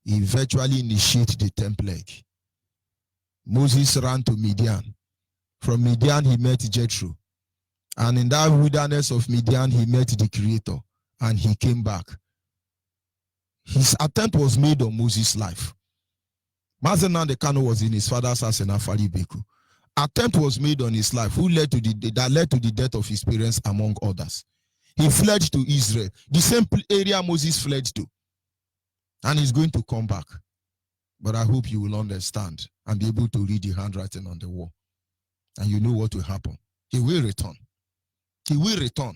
he virtually initiated the 10th plague. Moses ran to Midian. From Midian, he met Jethro. And in that wilderness of Midian, he met the Creator. And he came back. His attempt was made on Moses' life. Mazen Nnamdi Kanu was in his father's house in Afari Beku. Attempt was made on his life, that led to the death of his parents, among others. He fled to Israel, the same area Moses fled to. And he's going to come back. But I hope you will understand and be able to read the handwriting on the wall. And you know what will happen. He will return. He will return.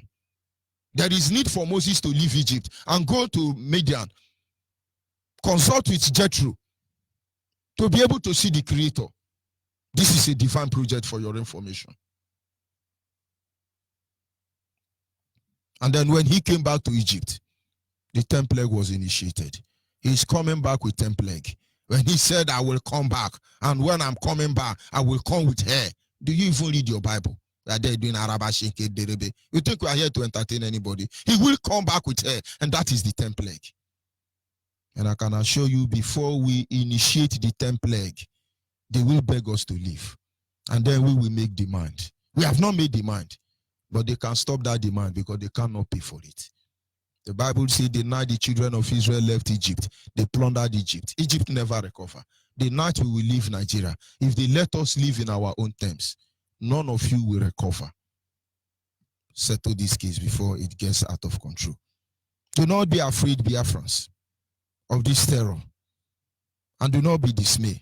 There is need for Moses to leave Egypt and go to Midian. Consult with Jethro to be able to see the Creator. This is a divine project for your information. And then when he came back to Egypt, the 10th plague was initiated. He's coming back with 10th plague. When he said, I will come back, and when I'm coming back, I will come with hair. Do you even read your Bible? That they're doing Arabashike Derebe. You think we are here to entertain anybody? He will come back with hair, and that is the 10th plague. And I can assure you, before we initiate the 10th plague, they will beg us to leave. And then we will make demand. We have not made demand, but they can stop that demand because they cannot pay for it. The Bible says the night the children of Israel left Egypt, they plundered Egypt. Egypt never recovered. The night we will leave Nigeria, if they let us live in our own terms, none of you will recover. Settle this case before it gets out of control. Do not be afraid, Biafrans, of this terror. And do not be dismayed.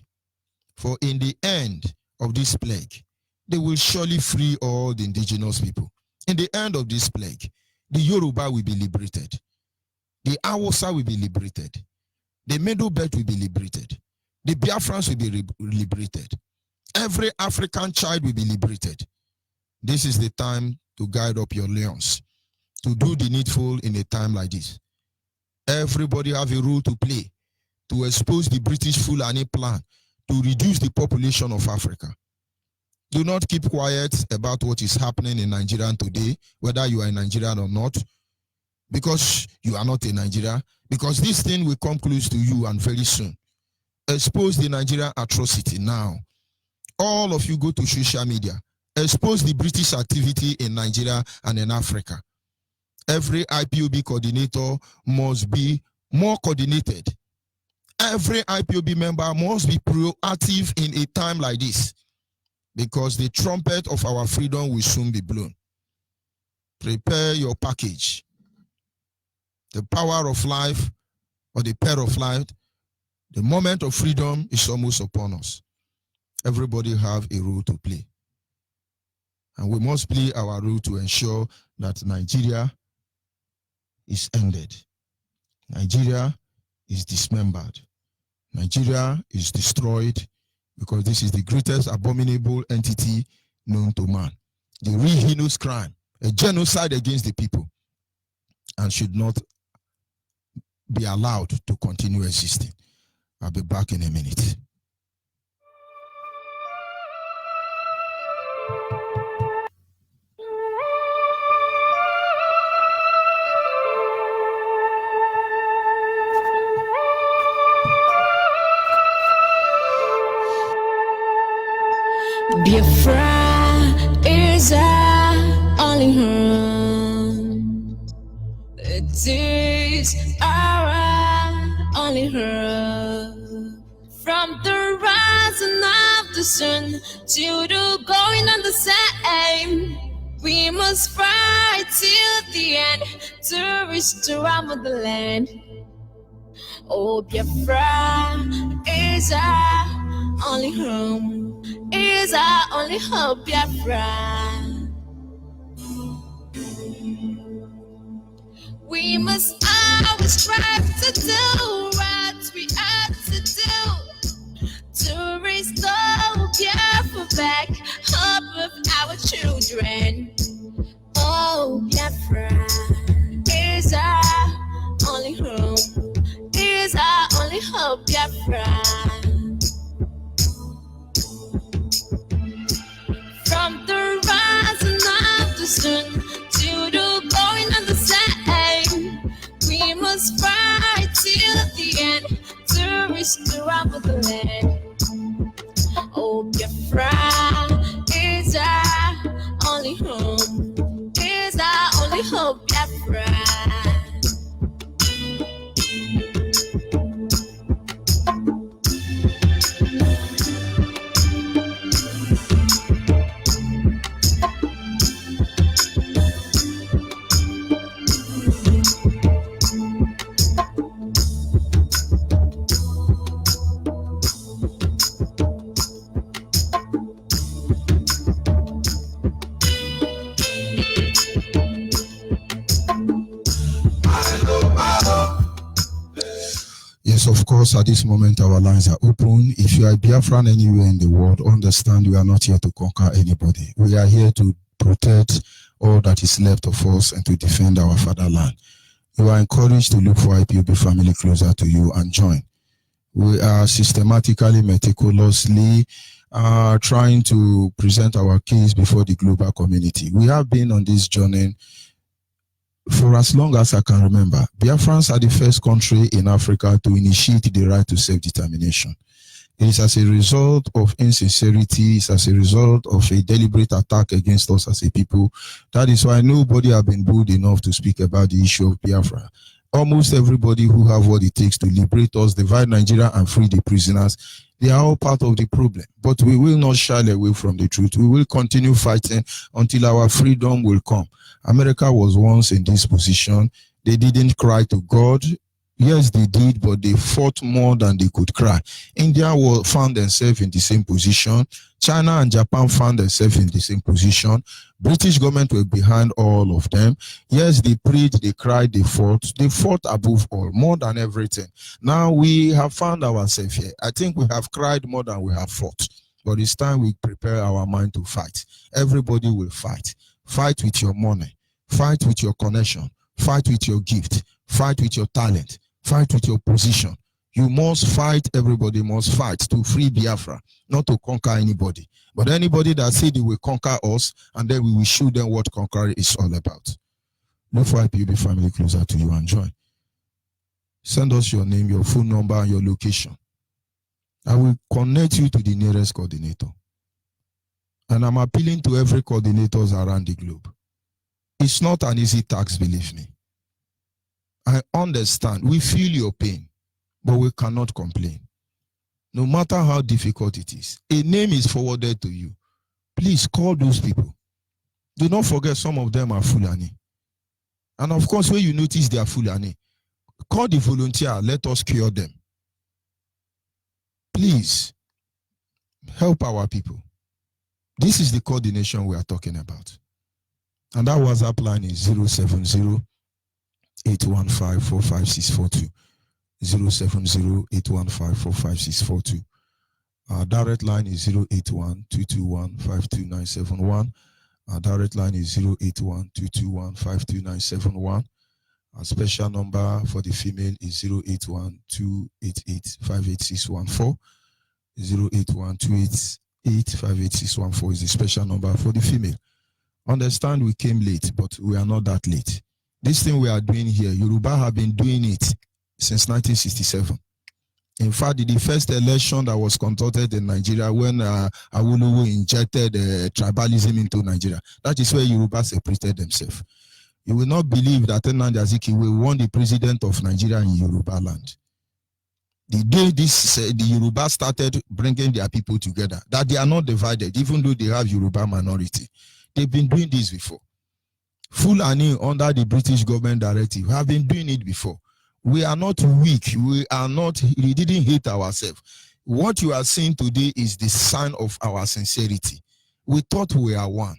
For in the end of this plague, they will surely free all the indigenous people. In the end of this plague, the Yoruba will be liberated. The Hausa will be liberated. The Middle Belt will be liberated. The Biafrans will be liberated. Every African child will be liberated. This is the time to guide up your lions, to do the needful in a time like this. Everybody have a role to play to expose the British Fulani plan to reduce the population of Africa. Do not keep quiet about what is happening in Nigeria today, whether you are in Nigeria or not, because you are not in Nigeria, because this thing will come close to you and very soon. Expose the Nigerian atrocity now. All of you go to social media. Expose the British activity in Nigeria and in Africa. Every IPOB coordinator must be more coordinated. Every IPOB member must be proactive in a time like this, because the trumpet of our freedom will soon be blown. Prepare your package. The power of life, or the pair of life, the moment of freedom is almost upon us. Everybody have a role to play. And we must play our role to ensure that Nigeria is ended. Nigeria is dismembered. Nigeria is destroyed because this is the greatest abominable entity known to man. The real heinous crime, a genocide against the people, and should not be allowed to continue existing. I'll be back in a minute. Biafra is our only home. It is our only home. From the rising of the sun to the going on the same, we must fight till the end to restore our motherland. Oh, Biafra is our only home. Is our only hope, Biafra. We must always strive to do what we ought to do to restore Biafra back, hope of our children. Oh, Biafra is our only home. Is our only hope, Biafra. From the rising of the sun to the going on the same, we must fight till the end to restore our motherland. Oh, Biafra is our only home. Is our only hope, Biafra. Yes, of course, at this moment, our lines are open. If you are Biafran anywhere in the world, understand we are not here to conquer anybody. We are here to protect all that is left of us and to defend our fatherland. You are encouraged to look for IPOB family closer to you and join. We are systematically, meticulously trying to present our case before the global community. We have been on this journey for as long as I can remember. Biafrans are the first country in Africa to initiate the right to self-determination. It is as a result of insincerity, it's as a result of a deliberate attack against us as a people. That is why nobody has been bold enough to speak about the issue of Biafra. Almost everybody who have what it takes to liberate us, divide Nigeria and free the prisoners, they are all part of the problem. But we will not shy away from the truth. We will continue fighting until our freedom will come. America was once in this position. They didn't cry to God. Yes, they did, but they fought more than they could cry. India found themselves in the same position. China and Japan found themselves in the same position. British government were behind all of them. Yes, they prayed, they cried, they fought. They fought above all, more than everything. Now we have found ourselves here. I think we have cried more than we have fought. But it's time we prepare our mind to fight. Everybody will fight. Fight with your money. Fight with your connection. Fight with your gift. Fight with your talent. Fight with your position. You must fight. Everybody must fight to free Biafra, not to conquer anybody. But anybody that said they will conquer us, and then we will show them what conquering is all about. Look for IPOB family closer to you and join. Send us your name, your phone number, and your location. I will connect you to the nearest coordinator. And I'm appealing to every coordinators around the globe. It's not an easy task, believe me. I understand. We feel your pain, but we cannot complain. No matter how difficult it is, a name is forwarded to you. Please call those people. Do not forget some of them are Fulani. And of course, when you notice they are Fulani, call the volunteer, let us cure them. Please, help our people. This is the coordination we are talking about. And that WhatsApp line is 070-815-45642. 070-815-45642. Our direct line is 081-221-52971. Our direct line is 081-221-52971. Our special number for the female is 081-288-58614. 081-288-58614 is the special number for the female. Understand we came late, but we are not that late. This thing we are doing here, Yoruba have been doing it since 1967. In fact, the first election that was conducted in Nigeria when Awolowo injected tribalism into Nigeria, that is where Yoruba separated themselves. You will not believe that Nnamdi Azikiwe won the president of Nigeria in Yoruba land. The day the Yoruba started bringing their people together, that they are not divided, even though they have Yoruba minority. They've been doing this before. Fulani, under the British government directive, have been doing it before. We are not weak. We didn't hate ourselves. What you are seeing today is the sign of our sincerity. We thought we are one.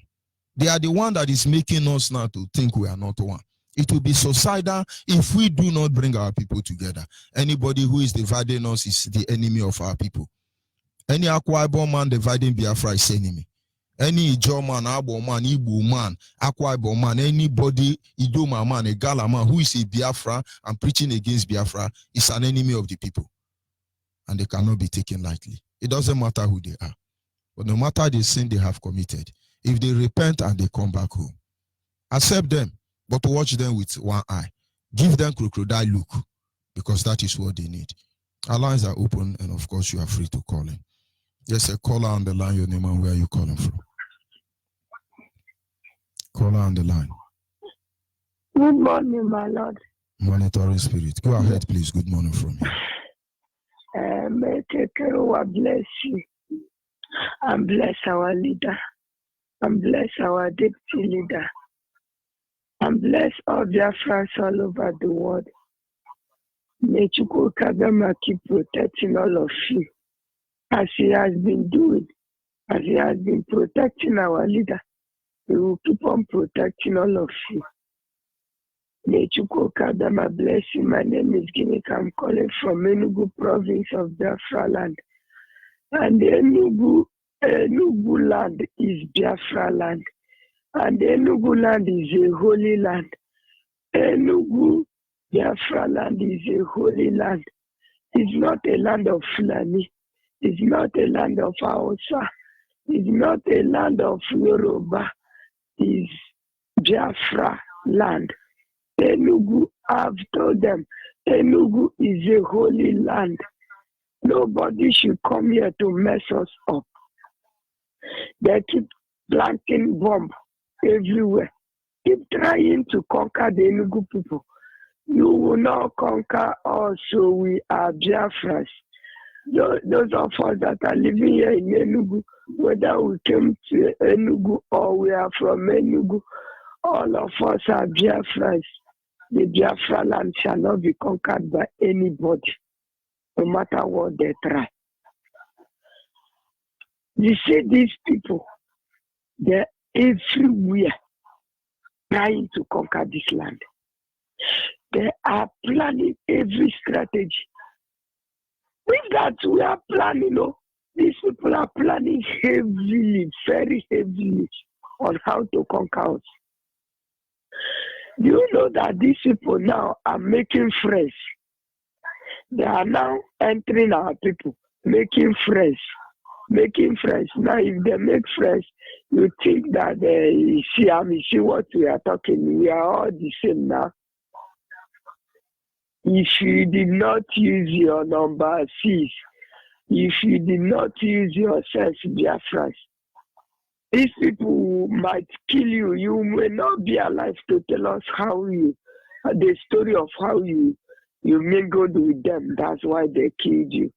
They are the one that is making us now to think we are not one. It will be suicidal if we do not bring our people together. Anybody who is dividing us is the enemy of our people. Any Akwa Ibom man dividing Biafra is enemy. Any Ijaw man, Abo man, Igbo man, Akwa Ibom man, anybody, Idoma man, a Gala man who is a Biafra and preaching against Biafra is an enemy of the people. And they cannot be taken lightly. It doesn't matter who they are. But no matter the sin they have committed, if they repent and they come back home, accept them, but watch them with one eye. Give them crocodile look, because that is what they need. Our lines are open, and of course, you are free to call in. Yes, a caller on the line, your name and where are you calling from? Caller on the line. Good morning, my Lord. Monitoring spirit. Go ahead, please. Good morning from you. May Tekerowa bless you and bless our leader and bless our deputy leader and bless all their friends all over the world. May Chukwu Kagama keep protecting all of you as he has been doing, as he has been protecting our leader. He will keep on protecting all of you. May Chukwu Kagama bless you. My name is Ginika. I'm calling from Enugu province of Biafra land. And Enugu land is Biafra land. And Enugu land is a holy land. Enugu Biafra land is a holy land. It's not a land of Fulani. It's not a land of Hausa. It's not a land of Yoruba. It's Biafra land. Enugu, I've told them, Enugu is a holy land. Nobody should come here to mess us up. They keep planting bombs everywhere. Keep trying to conquer the Enugu people. You will not conquer us, so we are Biafras. Those of us that are living here in Enugu, whether we came to Enugu or we are from Enugu, all of us are Biafras. The Biafra land shall not be conquered by anybody, no matter what they try. You see these people, they're everywhere trying to conquer this land. They are planning every strategy. With that, we are planning, these people are planning heavily, very heavily on how to conquer us. Do you know that these people now are making friends? They are now entering our people, making friends. Now, if they make friends, you think that you see what we are talking. We are all the same now. If you did not use your number 6, if you did not use your sense, Biafras, these people might kill you. You may not be alive to tell us the story of how you mingled with them. That's why they killed you.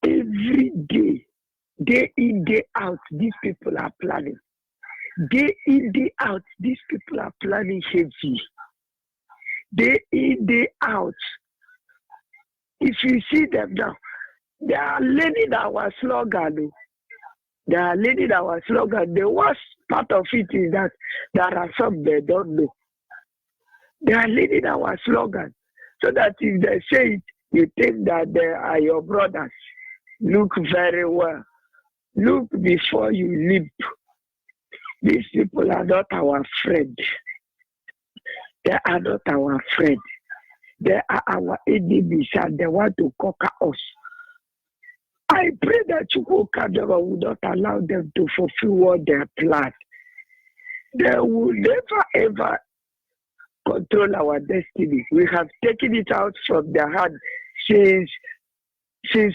Every day, day in, day out, these people are planning. Day in, day out, these people are planning heavy. Day in, day out. If you see them now, they are leading our slogan. They are leading our slogan. The worst part of it is that there are some they don't know. They are leading our slogan. So that if they say it, you think that they are your brothers. Look very well. Look before you leap. These people are not our friend. They are not our friend. They are our enemies and they want to conquer us. I pray that Chukwuka will not allow them to fulfill what they have planned. They will never ever control our destiny. We have taken it out from their hand since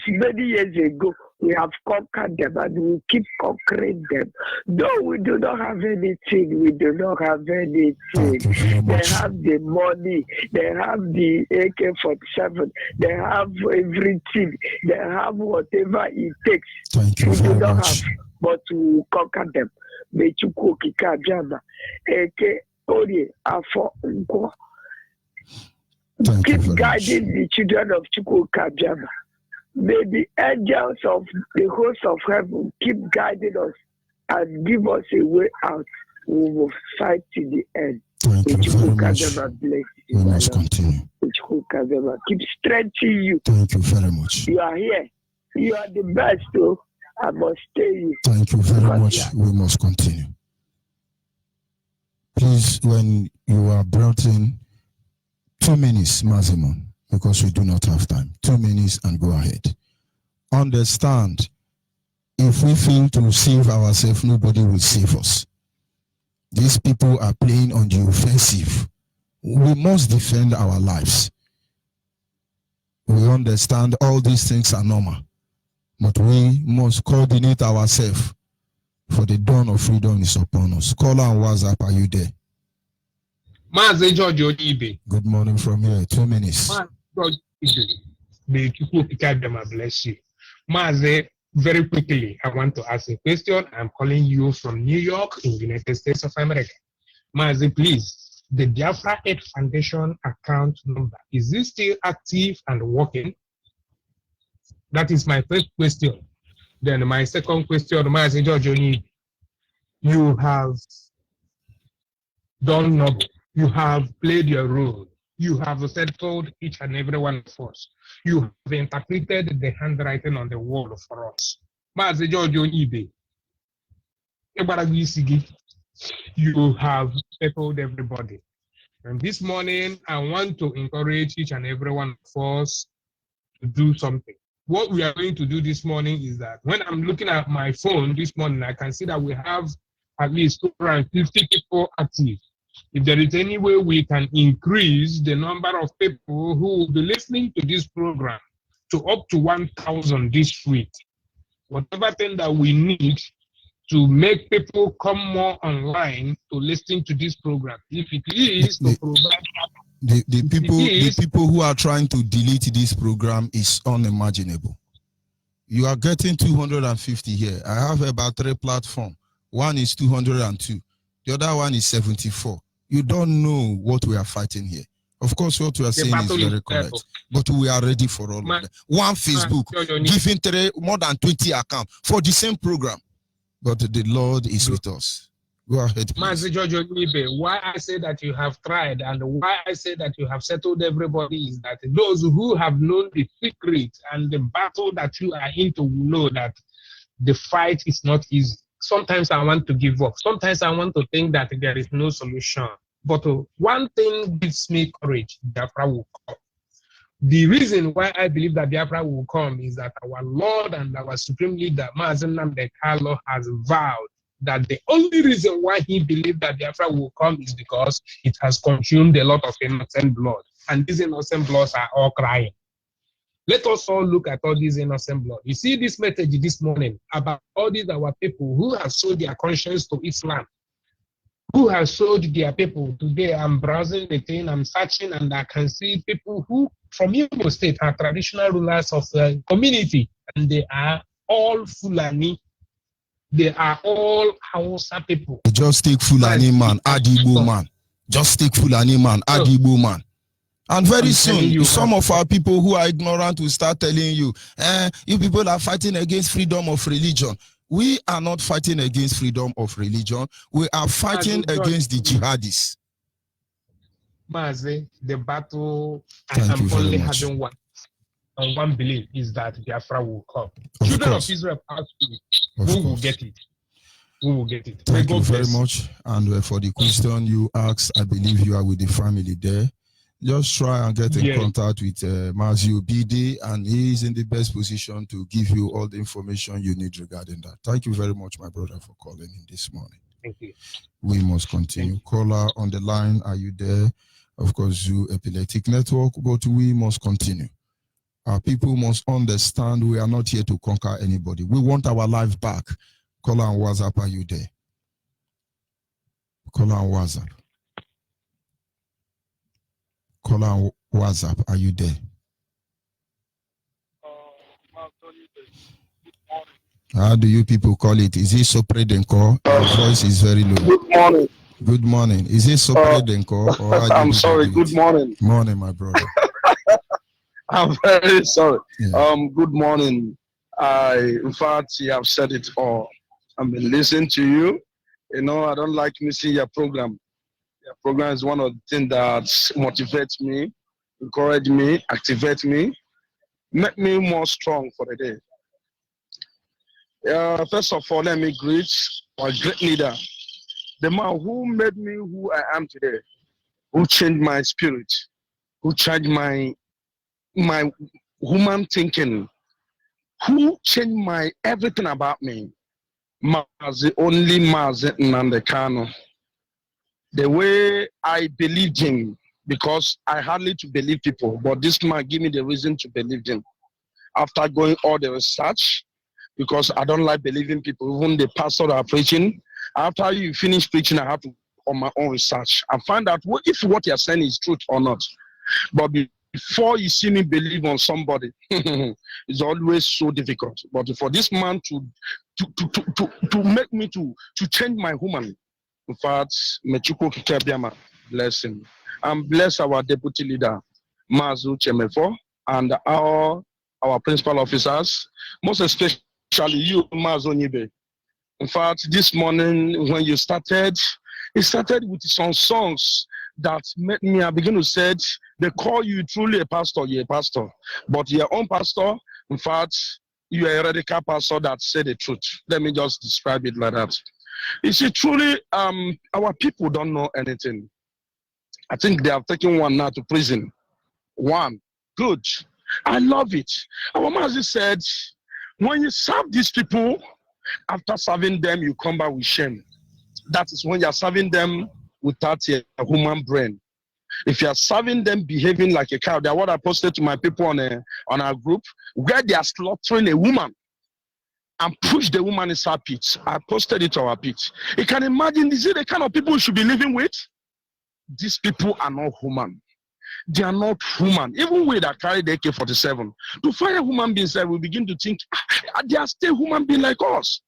many years ago. We have conquered them and we keep conquering them. No, we do not have anything. We do not have anything. They have the money. They have the AK-47. They have everything. They have whatever it takes. Thank you we very do not much. have, but we will conquer them. Mechuku Kikajama. AK Ori Afo Nko. Thank you Keep very guiding the children of Chukwu Kajama. May the angels of the host of heaven keep guiding us and give us a way out. We will fight to the end. Thank you very much. Bless We must continue. Keep strengthening you. Thank you very much. You are here. You are the best, though. I must tell you. Thank you very much. We must continue. Please, when you are brought in, 2 minutes maximum, because we do not have time. 2 minutes and go ahead. Understand, if we fail to save ourselves, nobody will save us. These people are playing on the offensive. We must defend our lives. We understand all these things are normal, but we must coordinate ourselves, for the dawn of freedom is upon us. Caller on WhatsApp, are you there? Maazị George Onibe. Good morning from here. 2 minutes. George Onibe. May Chukwuka bless you. Maazị, very quickly, I want to ask a question. I'm calling you from New York in the United States of America. Maazị, please, the Biafra Aid Foundation account number, is it still active and working? That is my first question. Then my second question, Maazị George Onibe, you have done noble. You have played your role. You have settled each and every one of us. You have interpreted the handwriting on the wall for us. Maazị George Onibe, you have settled everybody. And this morning, I want to encourage each and every one of us to do something. What we are going to do this morning is that when I'm looking at my phone this morning, I can see that we have at least 250 people active. If there is any way we can increase the number of people who will be listening to this program to up to 1,000 this week, whatever thing that we need to make people come more online to listen to this program, if it is to provide the people who are trying to delete this program is unimaginable. You are getting 250 here. I have about 3 platforms. One is 202. The other one is 74. You don't know what we are fighting here. Of course, what we are saying is very correct, but we are ready for all of them. One Facebook giving more than 20 accounts for the same program, but the Lord is with us. Go ahead, Maazị George Onibe, why I say that you have tried and why I say that you have settled everybody is that those who have known the secret and the battle that you are into will know that the fight is not easy. Sometimes I want to give up. Sometimes I want to think that there is no solution. But one thing gives me courage: Biafra will come. The reason why I believe that Biafra will come is that our Lord and our Supreme Leader, Maazị Nnamdi Kanu, has vowed that the only reason why he believed that Biafra will come is because it has consumed a lot of innocent blood. And these innocent bloods are all crying. Let us all look at all these innocent blood. You see this message this morning about all these our people who have sold their conscience to Islam, who have sold their people. Today I'm browsing the thing, I'm searching, and I can see people who from Imo State are traditional rulers of the community, and they are all Fulani. They are all Hausa people. Just take Fulani man, Adibo man. Just take Fulani man, Adibo man. And very soon, some of our people who are ignorant will start telling you, you people are fighting against freedom of religion. We are not fighting against freedom of religion. We are fighting against the jihadists. Maazị, the battle, Thank I am you very only much. having one. and one belief is that Biafra will come. Of Children course. of Israel ask you, Of who will course. get it? Who will get it? Thank May you God very bless. much. And for the question you asked, I believe you are with the family there. Just try and get in Yes. contact with Mazio BD, and he is in the best position to give you all the information you need regarding that. Thank you very much, my brother, for calling in this morning. Thank you. We must continue. Caller on the line, are you there? Of course, Zoo Epileptic Network, but we must continue. Our people must understand we are not here to conquer anybody. We want our life back. Caller on WhatsApp, are you there? Caller on WhatsApp. Caller on WhatsApp, are you there? How do you people call it? Is it Sopredenko? Your voice is very low. Good morning. Good morning. Is it Sopredenko? Or how do I'm you sorry. do it? Good morning. Morning, my brother. I'm very sorry. Yeah. Good morning. In fact, you have said it all. I've been listening to you. You know, I don't like missing your program. Your program is one of the things that motivates me, encourage me, activate me, make me more strong for the day. First of all, let me greet our great leader, the man who made me who I am today, who changed my spirit, who changed my human thinking, who changed my everything about me. Mazi, only Mazi Nnamdi Kanu. The way I believed him, because I hardly to believe people, but this man gave me the reason to believe him. After going all the research, because I don't like believing people, even the pastor are preaching. After you finish preaching, I have to on my own research and find out if what you're saying is truth or not. But before you see me believe on somebody, it's always so difficult. But for this man to make me to change my human, in fact, Mechuko Kikebiama, bless him. And bless our deputy leader, Mazu Chemefo, and our principal officers, most especially you, Mazu Nibe. In fact, this morning when you started, it started with some songs that made me, I begin to say, they call you truly a pastor, you're a pastor. But your own pastor, in fact, you are a radical pastor that said the truth. Let me just describe it like that. You see, truly, our people don't know anything. I think they have taken one now to prison. One. Good. I love it. Our master said, when you serve these people, after serving them, you come back with shame. That is when you are serving them without a human brain. If you are serving them behaving like a cow, that's what I posted to my people on our group, where they are slaughtering a woman and push the woman inside pit. I posted it to our pit. You can imagine, is it the kind of people we should be living with? These people are not human. They are not human. Even we that carry the AK-47, to fire human beings there, we begin to think, they are still human beings like us.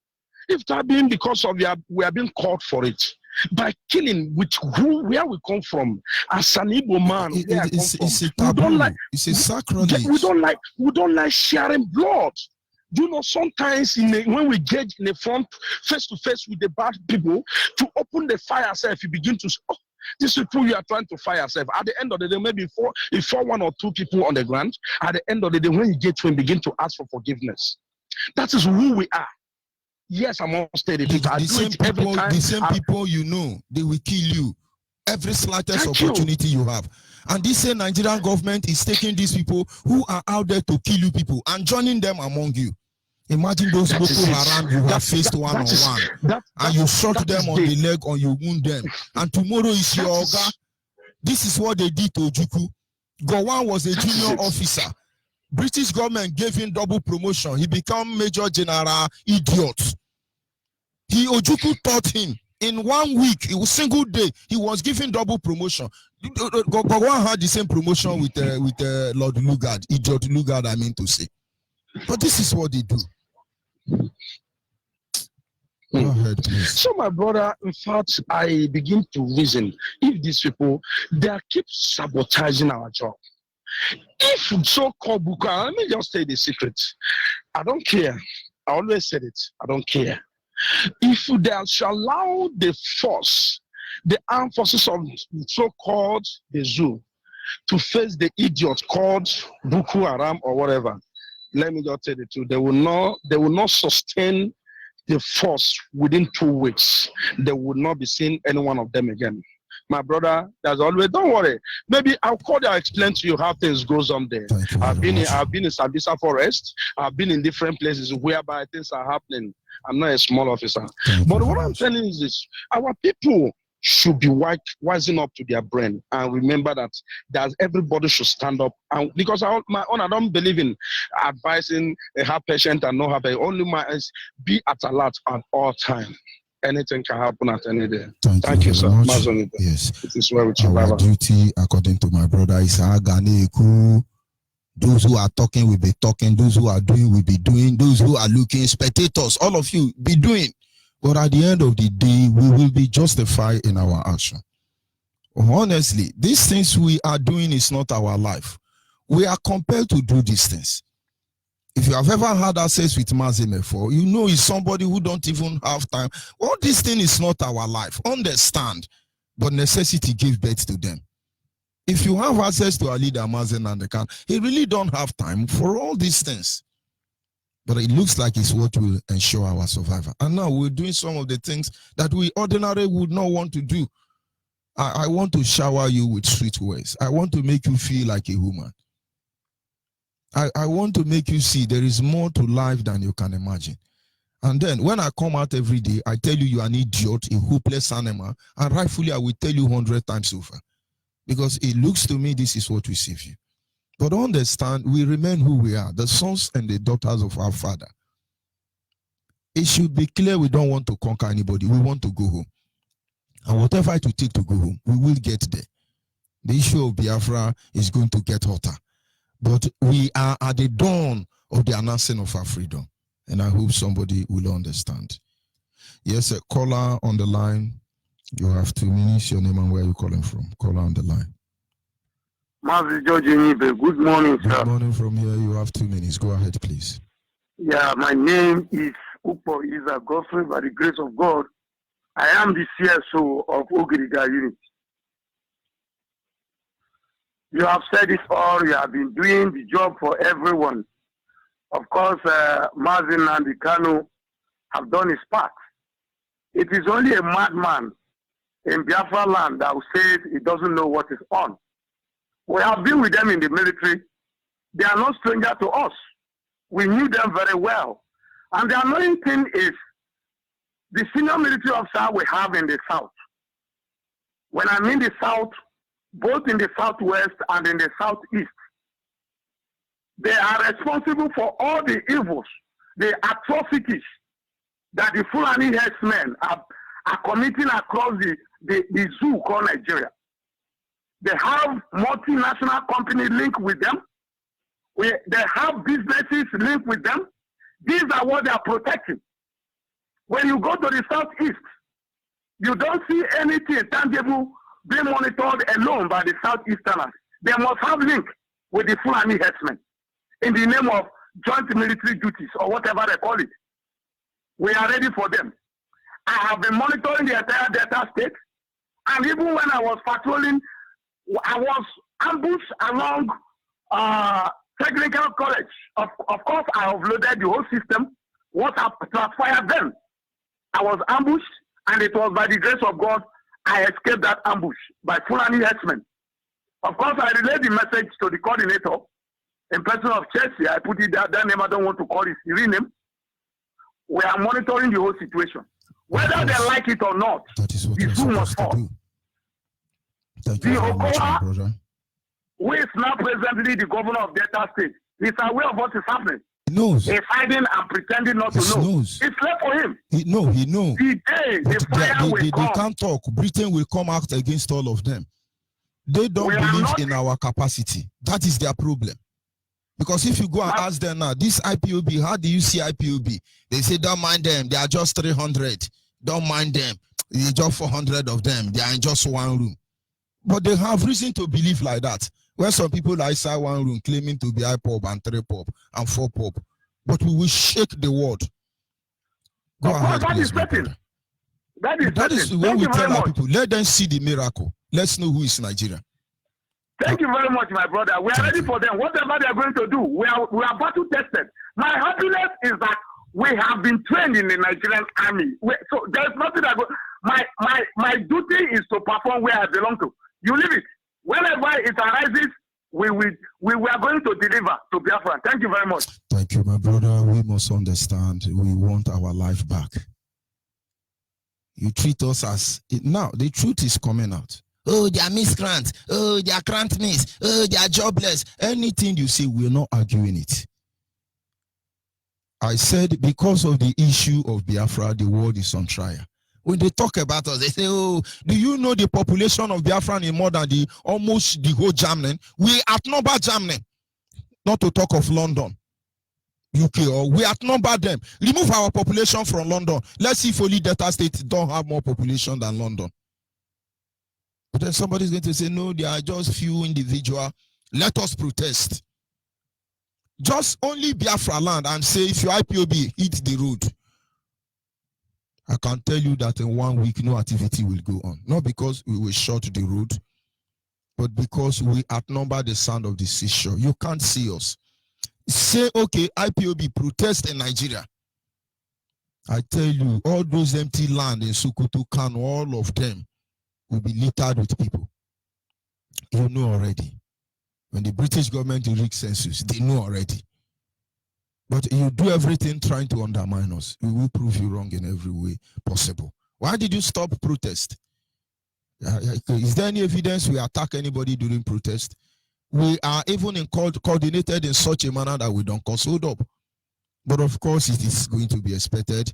If that being because of we are being called for it. By killing with where we come from, as an Igbo man, it's a taboo. It's a sacrilege. We don't like sharing blood. Do you know, sometimes when we get in the front, face to face with the bad people, to open the fire self, you begin to, these people you are trying to fire yourself. At the end of the day, maybe if one or two people on the ground, at the end of the day, when you get to him, begin to ask for forgiveness. That is who we are. Yes, I'm on stage. The same people you know, they will kill you every slightest opportunity you have. And this same Nigerian government is taking these people who are out there to kill you people and joining them among you. Imagine those Boko Haram you have faced one-on-one, and you shot them on the leg or you wound them. And tomorrow is your Oga. This is what they did to Ojukwu. Gowon was a junior officer. British government gave him double promotion. He became Major General. Idiot. Ojukwu taught him in 1 week, it was single day, he was given double promotion. Gowon had the same promotion with Lord Lugard. Idiot Lugard, I mean to say. But this is what they do. Go ahead, please. So, my brother, in fact, I begin to reason if these people, they keep sabotaging our job. If so-called Buka, let me just tell you the secret. I don't care. I always said it. I don't care. If they shall allow the force, the armed forces of so-called the zoo, to face the idiot called Boko Haram or whatever, let me just tell the truth. They will not sustain the force within 2 weeks. They will not be seeing any one of them again. My brother, there's always, don't worry. Maybe I'll call you, I'll explain to you how things goes on there. I've been in Sambisa Forest. I've been in different places whereby things are happening. I'm not a small officer. But what I'm telling you is this: our people should be wising up to their brain and remember that everybody should stand up. And because I don't believe in advising a heart patient and not have a only is be at alert at all time. Anything can happen at any day. Thank you sir. Yes. It is well with you. Our duty, according to my brother, is those who are talking will be talking, those who are doing will be doing, those who are looking, spectators, all of you be doing. But at the end of the day, we will be justified in our action. Honestly, these things we are doing is not our life. We are compelled to do these things. If you have ever had access with Mazin before, you know it's somebody who don't even have time. All this thing is not our life. Understand, but necessity gives birth to them. If you have access to our leader Mazin and the can, he really don't have time for all these things. But it looks like it's what will ensure our survival. And now we're doing some of the things that we ordinarily would not want to do. I want to shower you with sweet words. I want to make you feel like a woman. I want to make you see there is more to life than you can imagine. And then when I come out every day, I tell you are an idiot, a hopeless animal, and rightfully I will tell you 100 times over. Because it looks to me this is what will save you. But understand, we remain who we are, the sons and the daughters of our Father. It should be clear we don't want to conquer anybody. We want to go home. And whatever it will take to go home, we will get there. The issue of Biafra is going to get hotter. But we are at the dawn of the announcing of our freedom. And I hope somebody will understand. Yes, a caller on the line. You have 2 minutes. Your name and where you're calling from. Caller on the line. Mazi George Nibe, good morning, sir. Good morning from here. You have 2 minutes. Go ahead, please. Yeah, my name is Upo Isa Godfrey. By the grace of God, I am the CSO of Ogiriga Unit. You have said it all. You have been doing the job for everyone. Of course, Mazin and the Kanu have done his part. It is only a madman in Biafra land that will say he doesn't know what is on. We have been with them in the military. They are no stranger to us. We knew them very well. And the annoying thing is the senior military officer we have in the south. When I mean the south, both in the southwest and in the southeast, they are responsible for all the evils, the atrocities that the Fulani herdsmen are committing across the zoo called Nigeria. They have multinational companies linked with them. They have businesses linked with them. These are what they are protecting. When you go to the southeast, you don't see anything tangible being monitored alone by the southeasterners. They must have link with the Fulani herdsmen in the name of joint military duties or whatever they call it. We are ready for them. I have been monitoring the entire Delta state, and even when I was patrolling, I was ambushed along Technical College. Of course, I have loaded the whole system. What transpired then? I was ambushed, and it was by the grace of God I escaped that ambush by Fulani herdsmen. Of course, I relayed the message to the coordinator in person of Chelsea. I put it that name. I don't want to call his real name. We are monitoring the whole situation. Whether they like it or not, the zoo must fall. Thank you very much, my brother. Who is now presently the governor of Delta State, he's aware of what is happening. He knows. He's hiding and pretending not to know. Knows. It's left for him. He knows. The day the fire will come. They can't talk. Britain will come out against all of them. They don't believe in our capacity. That is their problem. Because if you go and ask them now, this IPOB, how do you see IPOB? They say, don't mind them. They are just 300. Don't mind them. It's just 400 of them. They are in just one room. But they have reason to believe like that. When some people are inside one room claiming to be IPOB and 3POB and 4POB. But we will shake the world. Go ahead, that please, is certain. That is when we tell our people, let them see the miracle. Let's know who is Nigeria. Thank you very much, my brother. We are ready for them. Whatever they are going to do, we are battle tested. My happiness is that we have been trained in the Nigerian army. So there's nothing that my duty is to perform where I belong to. You leave it. Whenever it arises, we are going to deliver to Biafra. Thank you very much. Thank you, my brother. We must understand we want our life back. You treat us as now the truth is coming out. Oh, they are miscreants. Oh, they are grant miss. Oh, they are jobless. Anything you say, we're not arguing it. I said because of the issue of Biafra, the world is on trial. When they talk about us, they say, oh, do you know the population of Biafra is more than almost the whole Germany? We outnumber Germany. Not to talk of London, UK, or we outnumber them. Remove our population from London. Let's see if only Delta State don't have more population than London. But then somebody's going to say, no, there are just few individuals. Let us protest. Just only Biafra land and say, if your IPOB hit the road, I can tell you that in 1 week, no activity will go on. Not because we will shut the road, but because we outnumber the sound of the seashore. You can't see us. Say, okay, IPOB protest in Nigeria. I tell you, all those empty land in Sokoto, Kano, all of them will be littered with people. You know already. When the British government rigged census, they know already. But you do everything trying to undermine us. We will prove you wrong in every way possible. Why did you stop protest? Is there any evidence we attack anybody during protest? We are even coordinated in such a manner that we don't cause hold up. But of course, it is going to be expected.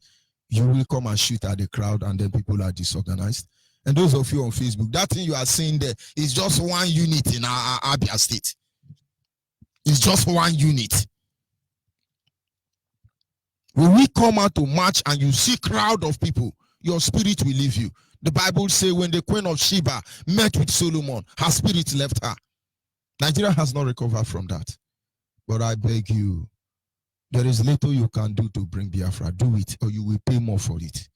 You will come and shoot at the crowd, and then people are disorganized. And those of you on Facebook, that thing you are seeing there is just one unit in our Abia State. It's just one unit. When we come out to march and you see crowd of people, your spirit will leave you. The Bible says when the Queen of Sheba met with Solomon, her spirit left her. Nigeria has not recovered from that. But I beg you, there is little you can do to bring Biafra. Do it, or you will pay more for it.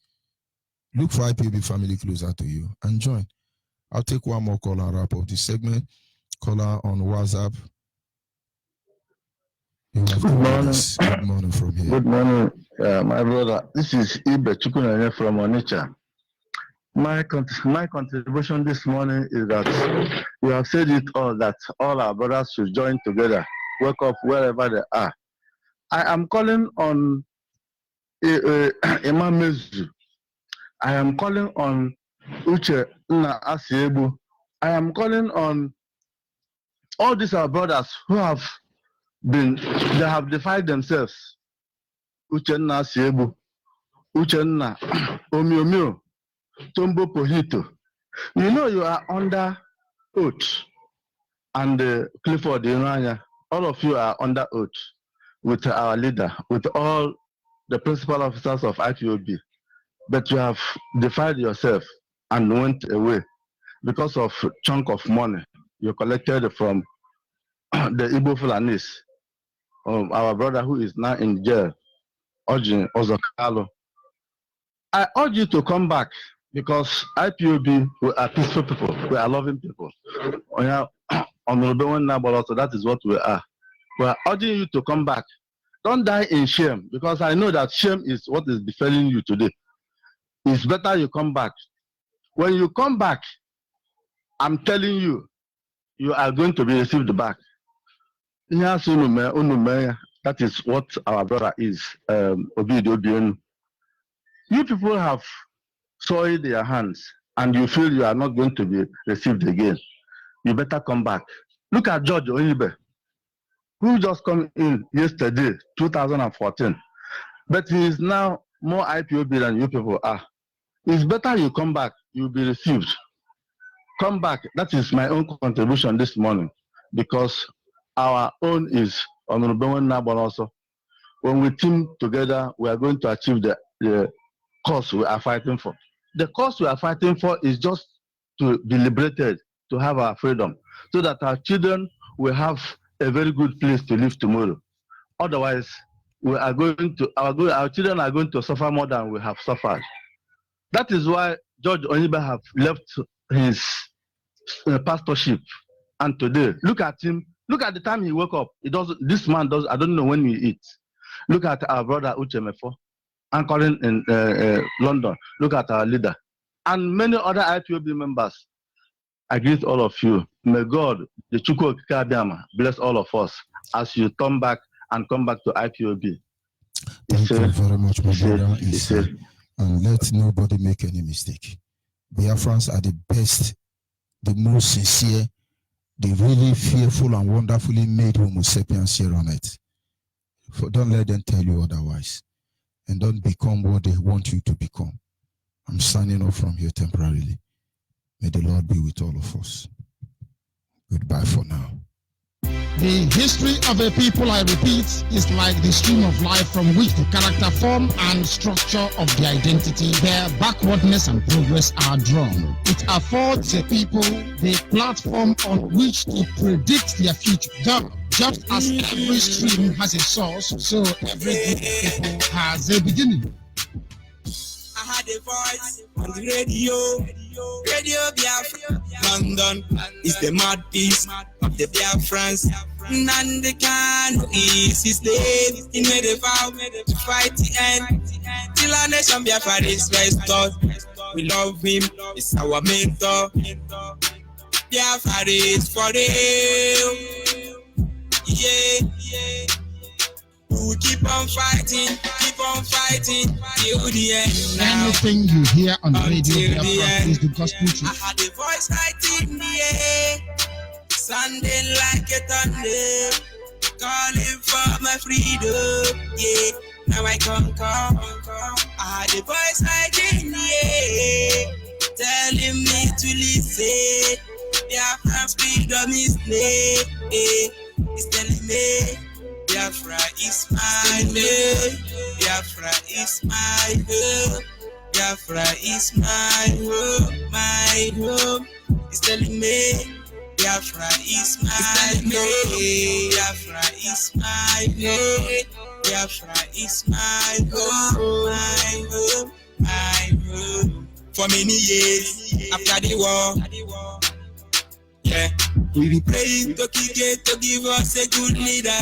Look for IPOB family closer to you and join. I'll take one more call and wrap up this segment. Caller on WhatsApp. Good morning. Good morning from here. Good morning, my brother. This is Ibe Chukunanye from Onitsha. My contribution this morning is that you have said it all, that all our brothers should join together, wake up wherever they are. I am calling on Imam Mezu. I am calling on Uche Nna Asiebu. I am calling on all these our brothers who have defied themselves. Uche Nna Asiebu, Uche Nna Omiomio, Tombo Pohito. You know you are under oath, and Clifford Iranya, all of you are under oath with our leader, with all the principal officers of IPOB. But you have defied yourself and went away because of a chunk of money you collected from the Igbo Fulanis, our brother who is now in jail, Ojin Ozokalo. I urge you to come back because IPOB, we are peaceful people, we are loving people. So that is what we are. We are urging you to come back. Don't die in shame, because I know that shame is what is befalling you today. It's better you come back. When you come back, I'm telling you, you are going to be received back. That is what our brother is, Obidio. You people have soiled your hands and you feel you are not going to be received again. You better come back. Look at George Oyibe, who just come in yesterday, 2014. But he is now more IPOB than you people are. It's better you come back, you'll be received. Come back. That is my own contribution this morning, because our own is Honorable Nabon also. When we team together, we are going to achieve the cause we are fighting for. The cause we are fighting for is just to be liberated, to have our freedom, so that our children will have a very good place to live tomorrow. Otherwise, we are going to our children are going to suffer more than we have suffered. That is why George Onibe have left his pastorship And today, look at him. Look at the time he woke up. He doesn't. This man does. I don't know when he eats. Look at our brother Uchemefo, anchoring in London. Look at our leader and many other IPOB members. I greet all of you. May God, the Chukwu Okike, bless all of us as you turn back and come back to IPOB. Thank you very much, my brother. And let nobody make any mistake. Biafrans are the best, the most sincere, the really fearful and wonderfully made Homo sapiens here on earth. Don't let them tell you otherwise. And don't become what they want you to become. I'm signing off from here temporarily. May the Lord be with all of us. Goodbye for now. The history of a people, I repeat, is like the stream of life from which the character form and structure of the identity, their backwardness and progress are drawn. It affords a people the platform on which to predict their future. Just as every stream has a source, so every group of people has a beginning. I had a voice on the radio Biafra. London is the mouthpiece of the Biafrans. Nnamdi Kanu is his name. He made a vow to fight the end till our nation Biafra is restored. We love him, he's our mentor. Biafra is for real. Yeah. We'll keep on fighting till the end. Now. Anything you hear on the radio Biafra is the gospel truth. I had a voice right in the air, sounding like a thunder, calling for my freedom. Yeah, now I come. I had a voice right in the air, telling me to listen. Biafra freedom is name. It's telling me. Biafra is my name. Biafra is my home. Biafra is my home. My home is telling me. Biafra is my name. Biafra is my name. Biafra is my home. My home. My home. For many years after the war, yeah, we be praying to Kike to give us a good leader.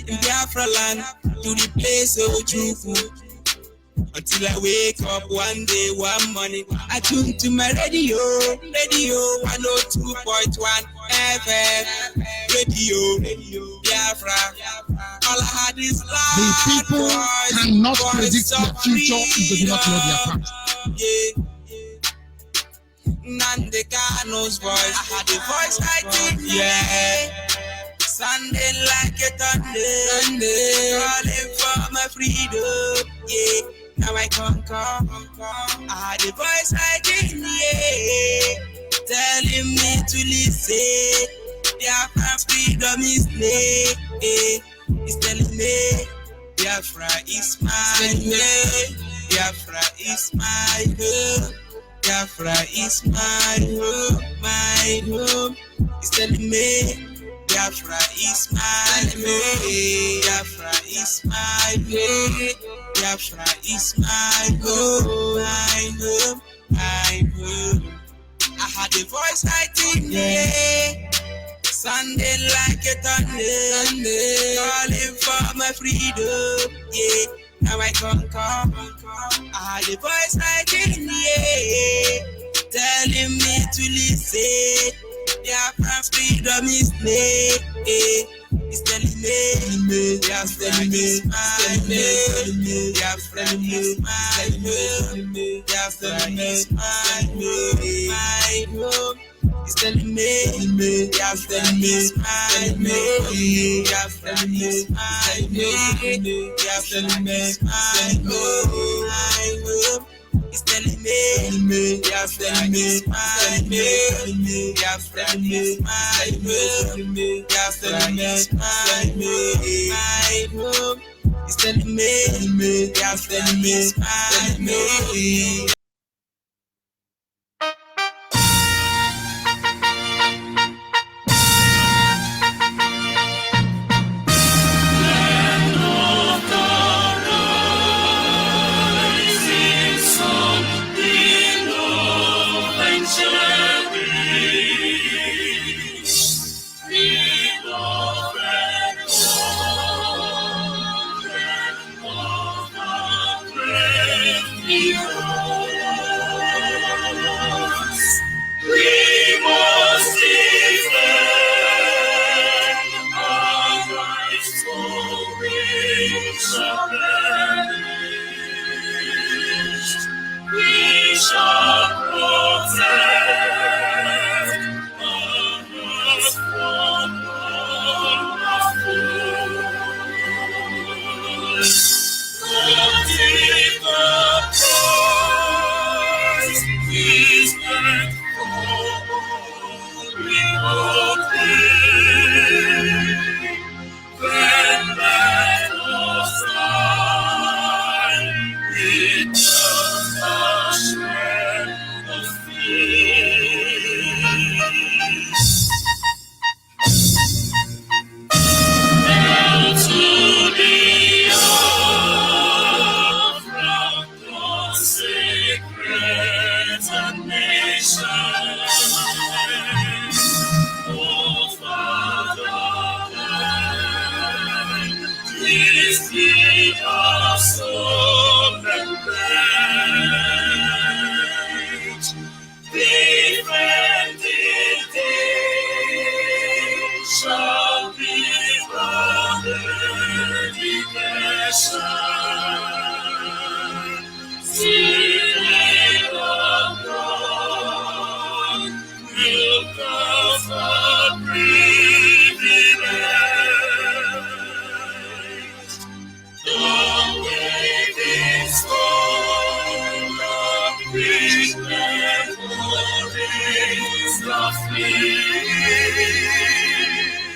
In Biafra land, to replace Ojukwu. Until I wake up one day, one morning, I tune to my radio 102.1 FM, radio Biafra. All I had is love. The people cannot predict their future if they do not know their past. Nnamdi Kanu's voice, I had a voice like it, yeah. Sounding like a thunder, calling for my freedom, yeah. Now I come. I had a voice like it, yeah, telling me to listen. Biafra freedom is name, it's telling me Biafra is my name. Biafra is my home. Biafra is my home. My home is telling me. Biafra is my home. Biafra is my home. Biafra is my home. My home. My home. I had a voice right in there, sounding like a thunder, calling for my freedom. Yeah, now I come. I had a voice right in there, telling me to listen. Biafra freedom is name. It's telling me. Biafra is my name. Biafra is my home. Biafra is my home. My home. It's telling me. Biafra is my name. Biafra is my name. Biafra is my home. My home. It's telling me, Biafra is my name. Biafra is my home. Biafra is my home. My home. It's telling me, Biafra is my name.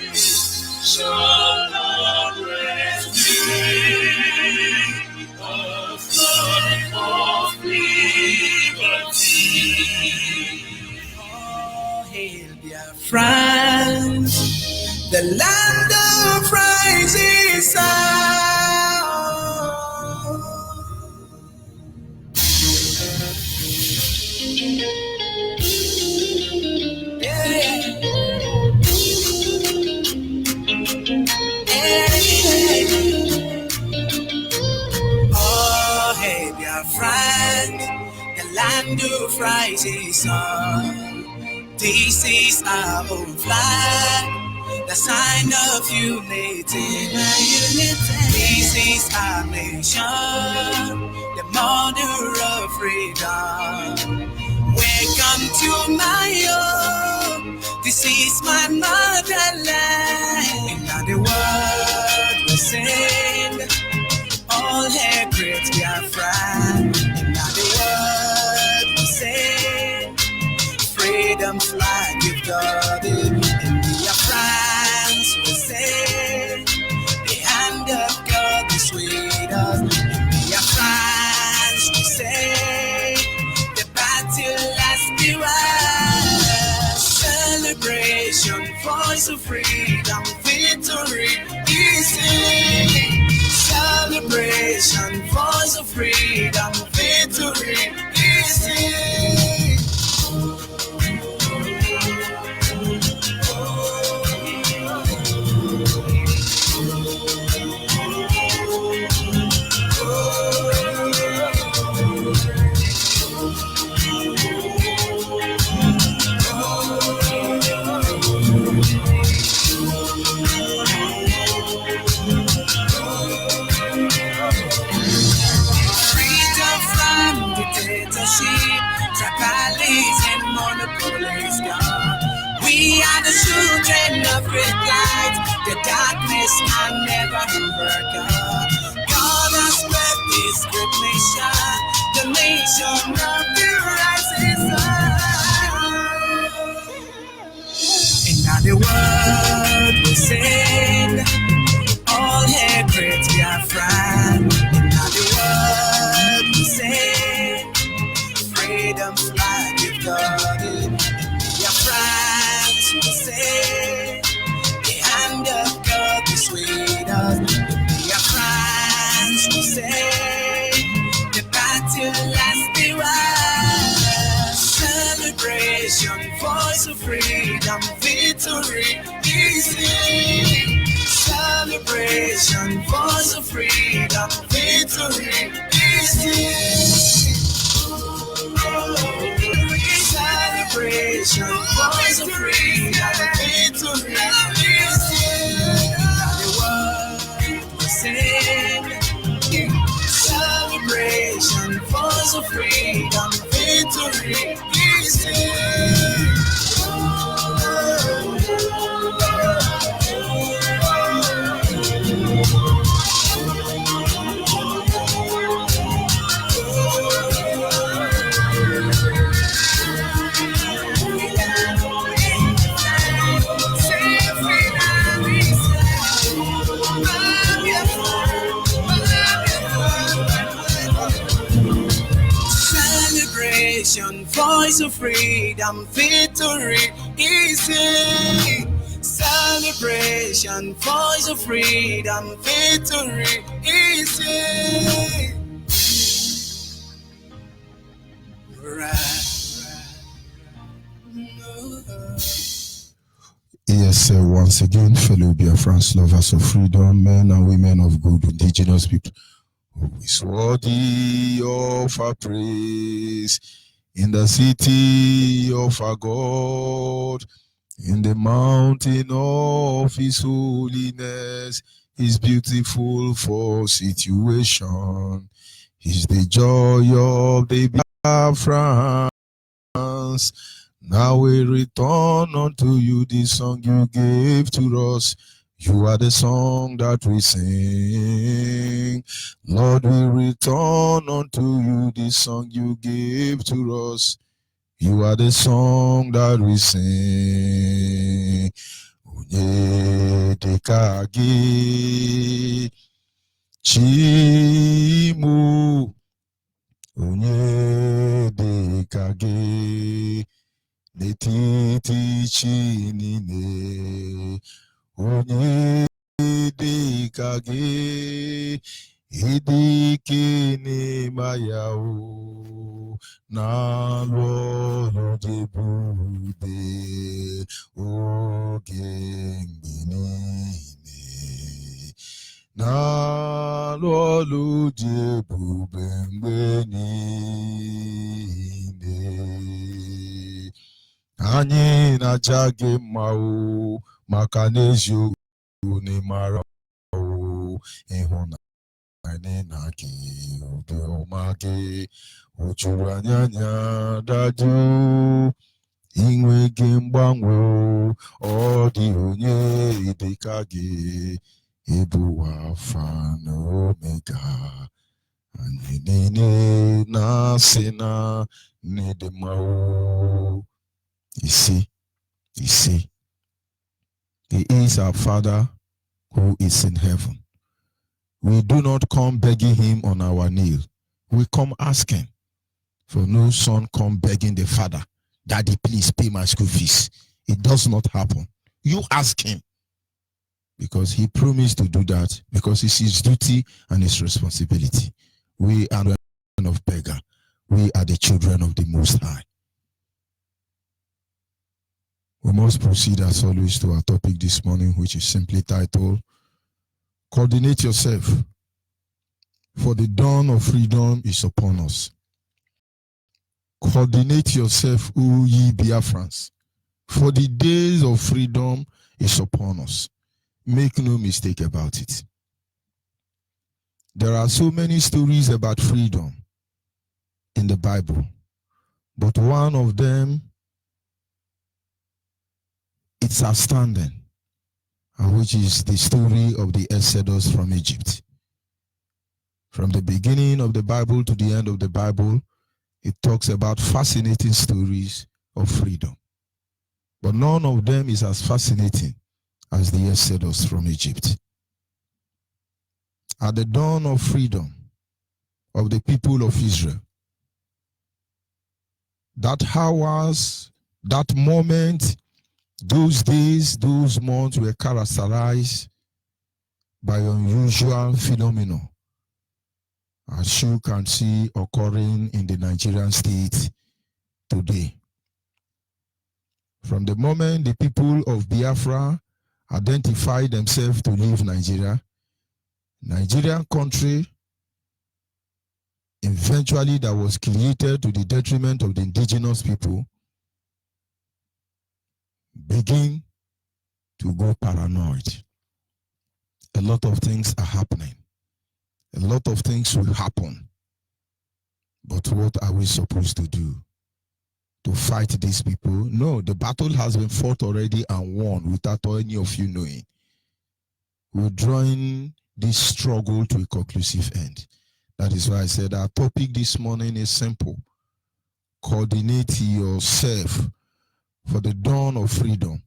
peace shall not rest of God of liberty. Oh, hail dear France, the land of rising sun. Oh, hey, dear friend, the land of rising sun. This is our own flag, the sign of unity. This is our nation, the mother of freedom. Welcome to my home. This is my motherland. In the world we sing, all hail great Biafra. In the world we sing, freedom flag you've got it. In France we sing, the hand of God is with us. In France we sing, the battle has been won. Celebration, voice of freedom, victory is in. Celebration, voice of freedom, victory is in. Tribalism, monopolies gone. We are the children of great light. The darkness can never overcome. God has blessed this great nation, the nation of the rising sun. In the world we sing, all hail great Biafra. In the world we sing, freedom flag you've got it. Your France will say, the hand of God is with us. Your France will say, the battle has been won. Celebration, voice of freedom, victory is in. Celebration, voice of freedom, victory is in. Celebration, voice of freedom, victory is here. The world will sing. Celebration, voice of freedom, victory is here. Voice of freedom, victory is here. Celebration, voice of freedom, victory is here. Yes, once again, fellow Biafrans, lovers of freedom, men and women of good, indigenous people, who is worthy of our praise in the city of our God, in the mountain of His holiness, His beautiful for situation. He's the joy of the Biafrans. Now we return unto you the song you gave to us. You are the song that we sing. Lord, we return unto you the song you gave to us. You are the song that we sing. Onyedekage Chimu Onyedekage Netiti Chinine Onyedekage Idikini Mayao Nalo Debude Ogenginine Nalo Debude Mbenine Anyị na-aja gị mma o maka n'eziokwu n'ịmara o ịhụnanya na gị obiọma gị o juru anyị anya dadu inwe gị mgbanwe ọ dị onye dịka gị ịbụ Alfa na Omega anyị niile na-asị na n'ịdị mma o. You see, He is our Father who is in heaven. We do not come begging him on our knee. We come asking. For no son come begging the father, Daddy, please pay my school fees. It does not happen. You ask him. Because he promised to do that, because it's his duty and his responsibility. We are the children of beggar. We are the children of the Most High. We must proceed as always to our topic this morning, which is simply titled, Coordinate Yourself, for the dawn of freedom is upon us. Coordinate yourself, O ye Biafrans, for the days of freedom is upon us. Make no mistake about it. There are so many stories about freedom in the Bible, but one of them, it's outstanding, which is the story of the Exodus from Egypt. From the beginning of the Bible to the end of the Bible, it talks about fascinating stories of freedom. But none of them is as fascinating as the Exodus from Egypt. At the dawn of freedom of the people of Israel, that hours, that moment, those days, those months were characterized by unusual phenomena, as you can see occurring in the Nigerian state today. From the moment the people of Biafra identified themselves to leave Nigeria, Nigerian country eventually that was created to the detriment of the indigenous people begin to go paranoid. A lot of things are happening. A lot of things will happen. But what are we supposed to do? To fight these people? No, the battle has been fought already and won without any of you knowing. We're drawing this struggle to a conclusive end. That is why I said our topic this morning is simple. Coordinate yourself, for the dawn of freedom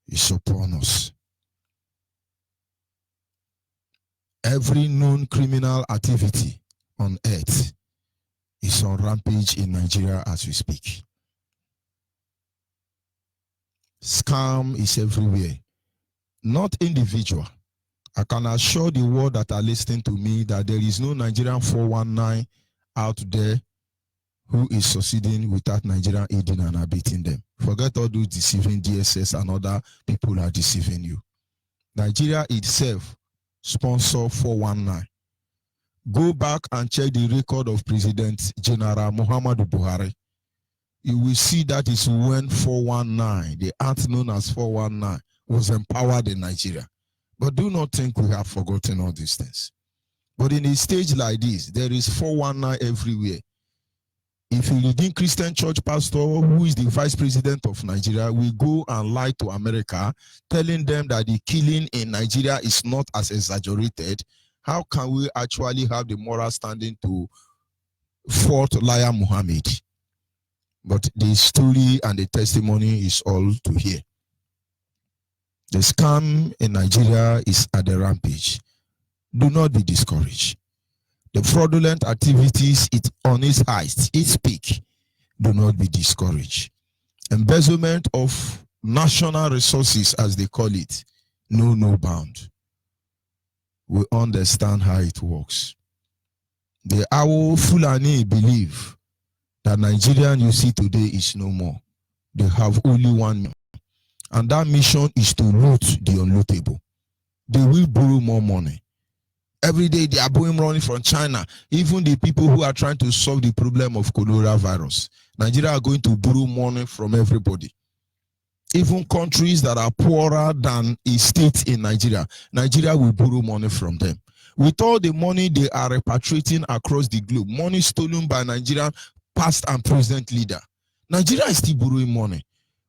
is upon us. Every known criminal activity on earth is on rampage in Nigeria as we speak. Scam is everywhere, not individual. I can assure the world that are listening to me that there is no Nigerian 419 out there who is succeeding without Nigeria aiding and abetting them. Forget all those deceiving DSS and other people are deceiving you. Nigeria itself sponsor 419. Go back and check the record of President General Muhammadu Buhari. You will see that is when 419, the act known as 419, was empowered in Nigeria. But do not think we have forgotten all these things. But in a stage like this, there is 419 everywhere. If a leading Christian church pastor who is the vice president of Nigeria will go and lie to America, telling them that the killing in Nigeria is not as exaggerated, how can we actually have the moral standing to fault liar Muhammad? But the story and the testimony is all to hear. The scam in Nigeria is at the rampage. Do not be discouraged. The fraudulent activities on its height, its peak. Do not be discouraged. Embezzlement of national resources, as they call it, no bound. We understand how it works. The Awo Fulani believe that Nigerian you see today is no more. They have only one mission, and that mission is to loot the unlootable. They will borrow more money. Every day they are borrowing money from China. Even the people who are trying to solve the problem of coronavirus, Nigeria are going to borrow money from everybody. Even countries that are poorer than a state in Nigeria, Nigeria will borrow money from them. With all the money they are repatriating across the globe, money stolen by Nigerian past and present leader, Nigeria is still borrowing money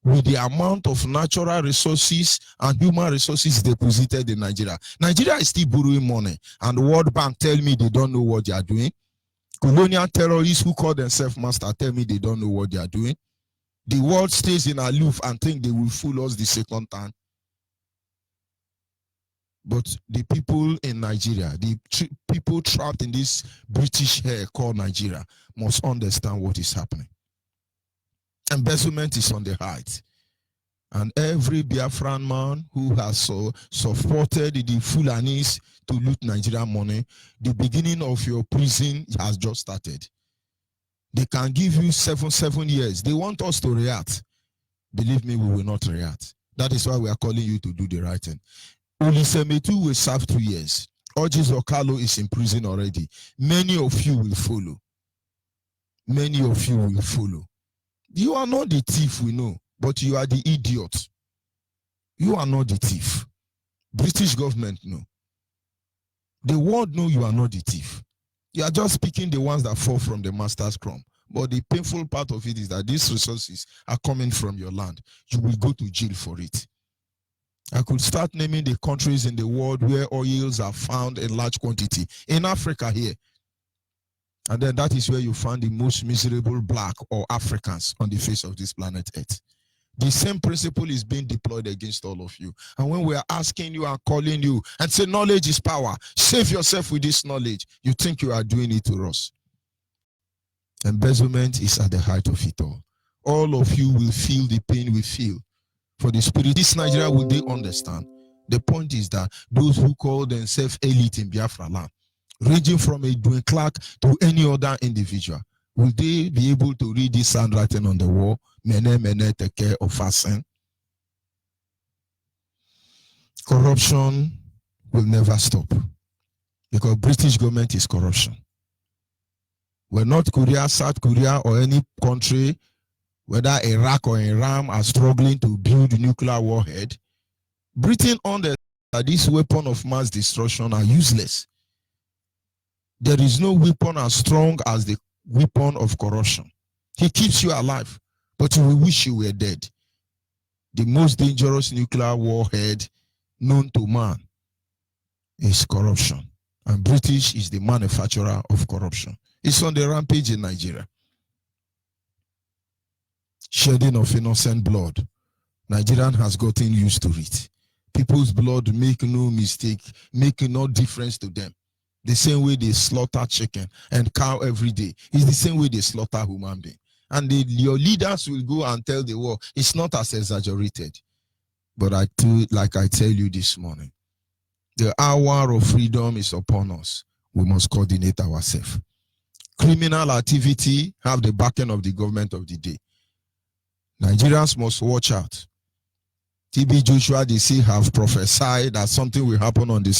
with the amount of natural resources and human resources deposited in Nigeria. Nigeria is still borrowing money, and the World Bank tell me they don't know what they are doing. Colonial terrorists who call themselves master tell me they don't know what they are doing. The world stays in aloof and think they will fool us the second time. But the people in Nigeria, the people trapped in this British hair called Nigeria, must understand what is happening. Embezzlement is on the height. And every Biafran man who has supported the Fulanis to loot Nigerian money, the beginning of your prison has just started. They can give you 7 years. They want us to react. Believe me, we will not react. That is why we are calling you to do the right thing. Olisemetu will serve 2 years. Orjis Okalo is in prison already. Many of you will follow. Many of you will follow. You are not the thief, we know, but you are the idiot. You are not the thief. British government know. The world know you are not the thief. You are just picking the ones that fall from the master's crumb. But the painful part of it is that these resources are coming from your land. You will go to jail for it. I could start naming the countries in the world where oils are found in large quantity. In Africa here. And then that is where you find the most miserable black or Africans on the face of this planet Earth. The same principle is being deployed against all of you. And when we are asking you and calling you and say knowledge is power, save yourself with this knowledge, you think you are doing it to us. Embezzlement is at the height of it all. All of you will feel the pain we feel. For the spirit, this Nigeria, will they understand? The point is that those who call themselves elite in Biafra land, ranging from a Dwayne Clark to any other individual, will they be able to read this handwriting on the wall? Mene, mene, teke, ofasen. Corruption will never stop because British government is corruption. When North Korea, South Korea, or any country, whether Iraq or Iran, are struggling to build a nuclear warhead, Britain understands that this weapon of mass destruction are useless. There is no weapon as strong as the weapon of corruption. He keeps you alive, but you will wish you were dead. The most dangerous nuclear warhead known to man is corruption. And British is the manufacturer of corruption. It's on the rampage in Nigeria. Shedding of innocent blood. Nigerian has gotten used to it. People's blood make no mistake, make no difference to them. The same way they slaughter chicken and cow every day is the same way they slaughter human being. And your leaders will go and tell the world it's not as exaggerated. But like I tell you this morning, the hour of freedom is upon us. We must coordinate ourselves. Criminal activity have the backing of the government of the day. Nigerians must watch out. TB Joshua, they say, have prophesied that something will happen on this